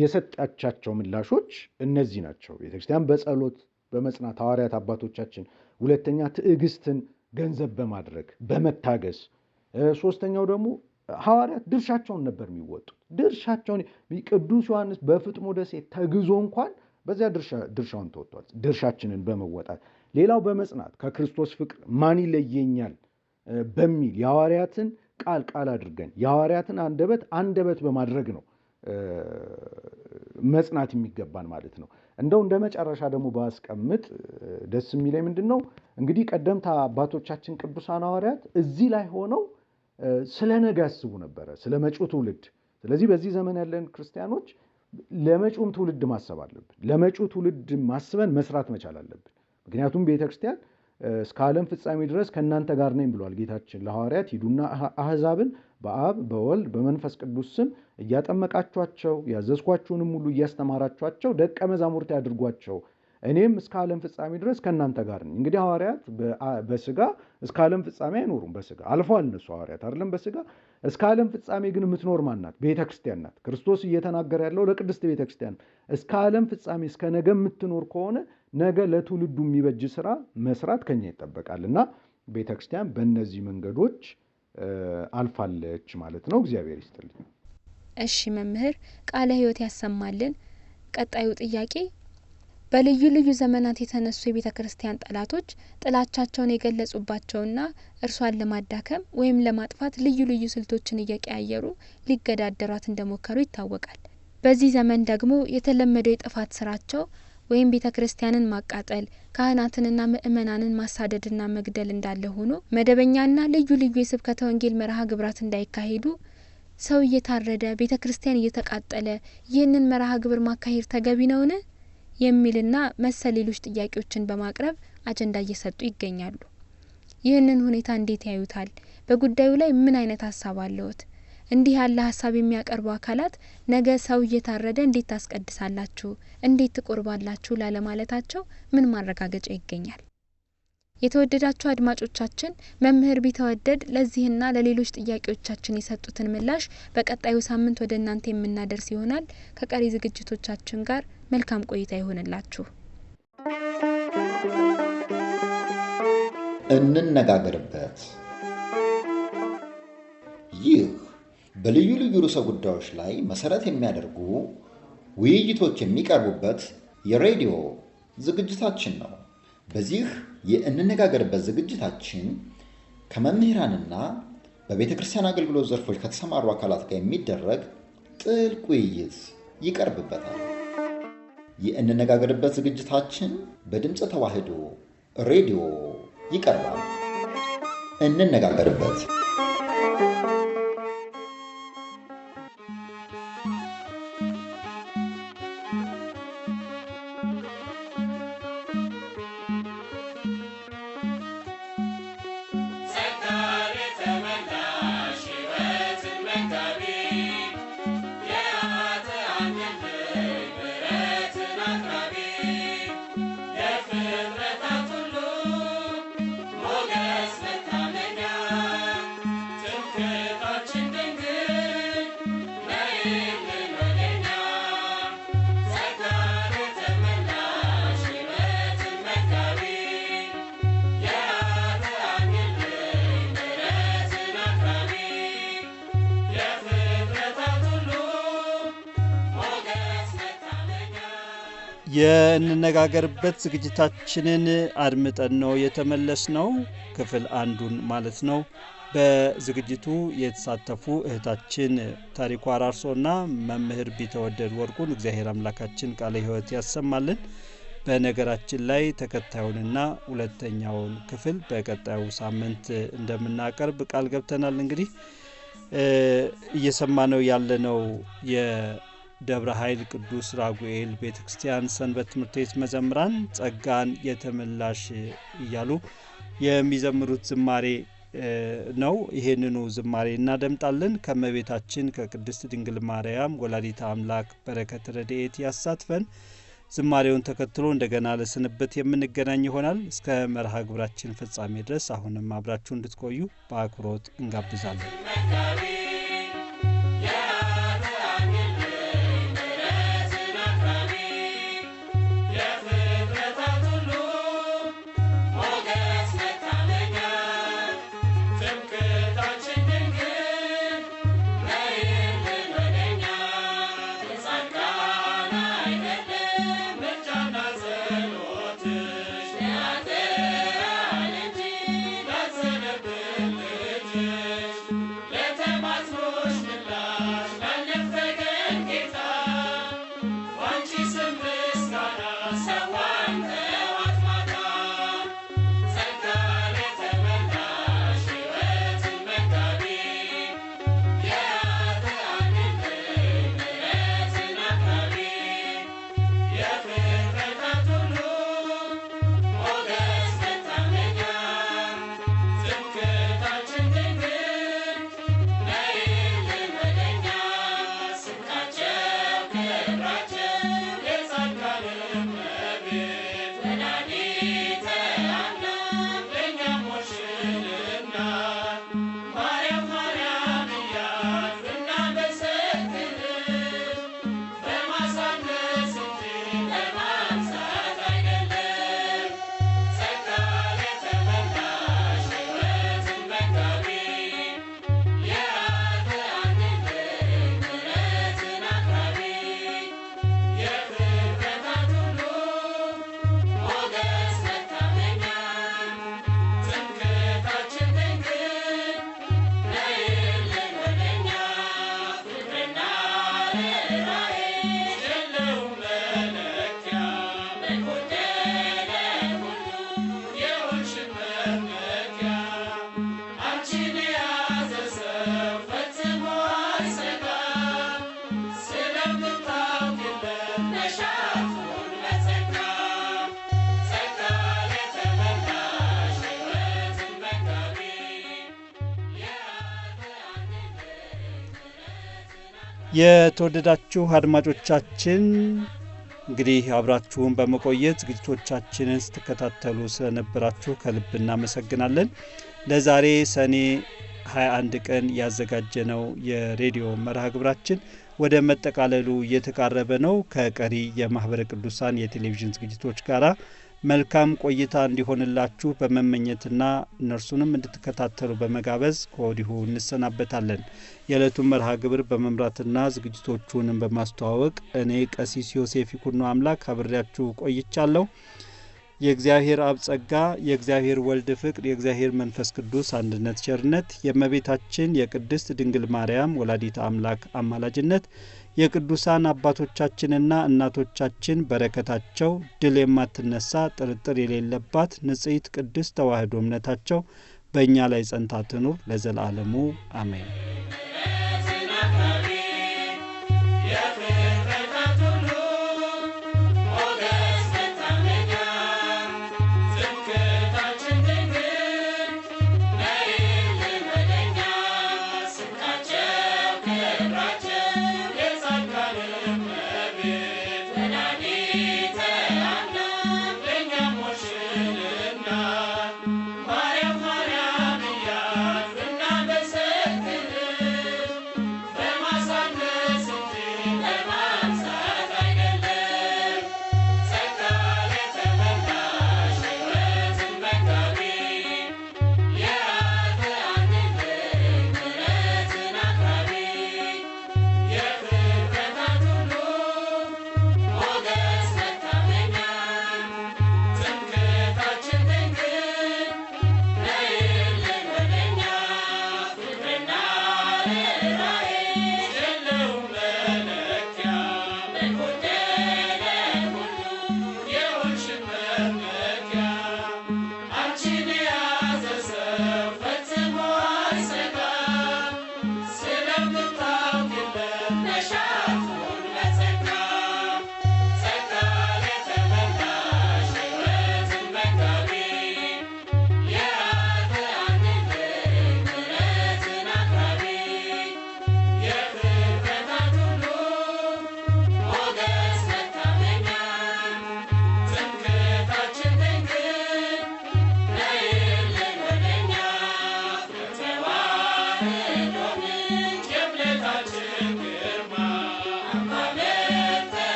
S2: የሰጣቻቸው ምላሾች እነዚህ ናቸው። ቤተክርስቲያን በጸሎት በመጽናት ሐዋርያት አባቶቻችን፣ ሁለተኛ ትዕግስትን ገንዘብ በማድረግ በመታገስ፣ ሶስተኛው ደግሞ ሐዋርያት ድርሻቸውን ነበር የሚወጡት። ድርሻቸውን ቅዱስ ዮሐንስ በፍጥሞ ደሴት ተግዞ እንኳን በዚያ ድርሻውን ተወጥቷል፣ ድርሻችንን በመወጣት። ሌላው በመጽናት ከክርስቶስ ፍቅር ማን ይለየኛል በሚል የሐዋርያትን ቃል አድርገን የሐዋርያትን አንደበት በማድረግ ነው መጽናት የሚገባን ማለት ነው። እንደው እንደ መጨረሻ ደግሞ ባስቀምጥ ደስ የሚለኝ ምንድን ነው እንግዲህ ቀደምት አባቶቻችን ቅዱሳን ሐዋርያት እዚህ ላይ ሆነው ስለ ነገ ያስቡ ነበረ፣ ስለ መጪው ትውልድ። ስለዚህ በዚህ ዘመን ያለን ክርስቲያኖች ለመጪውም ትውልድ ማሰብ አለብን። ለመጪው ትውልድ ማስበን መስራት መቻል አለብን። ምክንያቱም ቤተክርስቲያን እስከ ዓለም ፍጻሜ ድረስ ከእናንተ ጋር ነኝ ብሏል ጌታችን ለሐዋርያት። ሂዱና አሕዛብን በአብ በወልድ በመንፈስ ቅዱስ ስም እያጠመቃችኋቸው ያዘዝኳችሁንም ሁሉ እያስተማራችኋቸው ደቀ መዛሙርት ያድርጓቸው እኔም እስከ ዓለም ፍጻሜ ድረስ ከእናንተ ጋር ነኝ። እንግዲህ ሐዋርያት በስጋ እስከ ዓለም ፍጻሜ አይኖሩም። በስጋ አልፈዋል እነሱ ሐዋርያት አይደለም በስጋ እስከ ዓለም ፍጻሜ ግን የምትኖር ማን ናት? ቤተክርስቲያን ናት። ክርስቶስ እየተናገረ ያለው ለቅድስት ቤተክርስቲያን እስከ ዓለም ፍጻሜ እስከ ነገ የምትኖር ከሆነ ነገ ለትውልዱ የሚበጅ ስራ መስራት ከኛ ይጠበቃልና ቤተክርስቲያን በእነዚህ መንገዶች አልፋለች ማለት ነው። እግዚአብሔር ይስጥልኝ።
S5: እሺ መምህር ቃለ ሕይወት ያሰማልን። ቀጣዩ ጥያቄ በልዩ ልዩ ዘመናት የተነሱ የቤተ ክርስቲያን ጠላቶች ጥላቻቸውን የገለጹባቸውና እርሷን ለማዳከም ወይም ለማጥፋት ልዩ ልዩ ስልቶችን እየቀያየሩ ሊገዳደሯት እንደሞከሩ ይታወቃል። በዚህ ዘመን ደግሞ የተለመደው የጥፋት ስራቸው ወይም ቤተ ክርስቲያንን ማቃጠል፣ ካህናትንና ምእመናንን ማሳደድና መግደል እንዳለ ሆኖ መደበኛና ልዩ ልዩ የስብከተ ወንጌል መርሃ ግብራት እንዳይካሄዱ ሰው እየታረደ ቤተ ክርስቲያን እየተቃጠለ ይህንን መርሃ ግብር ማካሄድ ተገቢ ነውን? የሚልና መሰል ሌሎች ጥያቄዎችን በማቅረብ አጀንዳ እየሰጡ ይገኛሉ። ይህንን ሁኔታ እንዴት ያዩታል? በጉዳዩ ላይ ምን አይነት ሀሳብ አለዎት? እንዲህ ያለ ሀሳብ የሚያቀርቡ አካላት ነገ ሰው እየታረደ እንዴት ታስቀድሳላችሁ፣ እንዴት ትቆርባላችሁ ላለማለታቸው ምን ማረጋገጫ ይገኛል? የተወደዳችሁ አድማጮቻችን መምህር ቢተወደድ ለዚህና ለሌሎች ጥያቄዎቻችን የሰጡትን ምላሽ በቀጣዩ ሳምንት ወደ እናንተ የምናደርስ ይሆናል። ከቀሪ ዝግጅቶቻችን ጋር መልካም ቆይታ ይሆንላችሁ።
S4: እንነጋገርበት። ይህ በልዩ ልዩ ርዕሰ ጉዳዮች ላይ መሰረት የሚያደርጉ ውይይቶች የሚቀርቡበት የሬዲዮ ዝግጅታችን ነው። በዚህ የእንነጋገርበት ዝግጅታችን ከመምህራንና በቤተ ክርስቲያን አገልግሎት ዘርፎች ከተሰማሩ አካላት ጋር የሚደረግ ጥልቅ ውይይት ይቀርብበታል። የእንነጋገርበት ዝግጅታችን በድምፀ ተዋህዶ ሬዲዮ ይቀርባል። እንነጋገርበት።
S3: የእንነጋገርበት ዝግጅታችንን አድምጠን ነው የተመለስነው። ክፍል አንዱን ማለት ነው። በዝግጅቱ የተሳተፉ እህታችን ታሪኩ አራርሶና መምህር ቢተወደድ ወርቁን እግዚአብሔር አምላካችን ቃለ ሕይወት ያሰማልን። በነገራችን ላይ ተከታዩንና ሁለተኛውን ክፍል በቀጣዩ ሳምንት እንደምናቀርብ ቃል ገብተናል። እንግዲህ እየሰማነው ያለነው ደብረ ኃይል ቅዱስ ራጉኤል ቤተክርስቲያን ሰንበት ትምህርት ቤት መዘምራን ጸጋን የተመላሽ እያሉ የሚዘምሩት ዝማሬ ነው። ይሄንኑ ዝማሬ እናደምጣለን። ከመቤታችን ከቅድስት ድንግል ማርያም ወላዲተ አምላክ በረከት ረድኤት ያሳትፈን። ዝማሬውን ተከትሎ እንደገና ለስንበት የምንገናኝ ይሆናል። እስከ መርሃ ግብራችን ፍጻሜ ድረስ አሁንም አብራችሁ እንድትቆዩ በአክብሮት እንጋብዛለን።
S6: Let
S3: የተወደዳችሁ አድማጮቻችን እንግዲህ አብራችሁን በመቆየት ዝግጅቶቻችንን ስትከታተሉ ስለነበራችሁ ከልብ እናመሰግናለን። ለዛሬ ሰኔ 21 ቀን ያዘጋጀነው የሬዲዮ መርሃ ግብራችን ወደ መጠቃለሉ እየተቃረበ ነው። ከቀሪ የማህበረ ቅዱሳን የቴሌቪዥን ዝግጅቶች ጋራ መልካም ቆይታ እንዲሆንላችሁ በመመኘትና እነርሱንም እንድትከታተሉ በመጋበዝ ከወዲሁ እንሰናበታለን። የዕለቱን መርሃ ግብር በመምራትና ዝግጅቶቹንም በማስተዋወቅ እኔ ቀሲስ ዮሴፍ ይኩኖ አምላክ አብሬያችሁ ቆይቻለሁ። የእግዚአብሔር አብ ጸጋ፣ የእግዚአብሔር ወልድ ፍቅር፣ የእግዚአብሔር መንፈስ ቅዱስ አንድነት ቸርነት፣ የእመቤታችን የቅድስት ድንግል ማርያም ወላዲተ አምላክ አማላጅነት፣ የቅዱሳን አባቶቻችንና እናቶቻችን በረከታቸው፣ ድል የማትነሳ ጥርጥር የሌለባት ንጽሕት ቅድስት ተዋሕዶ እምነታቸው በእኛ ላይ ጸንታ ትኑር ለዘላለሙ አሜን።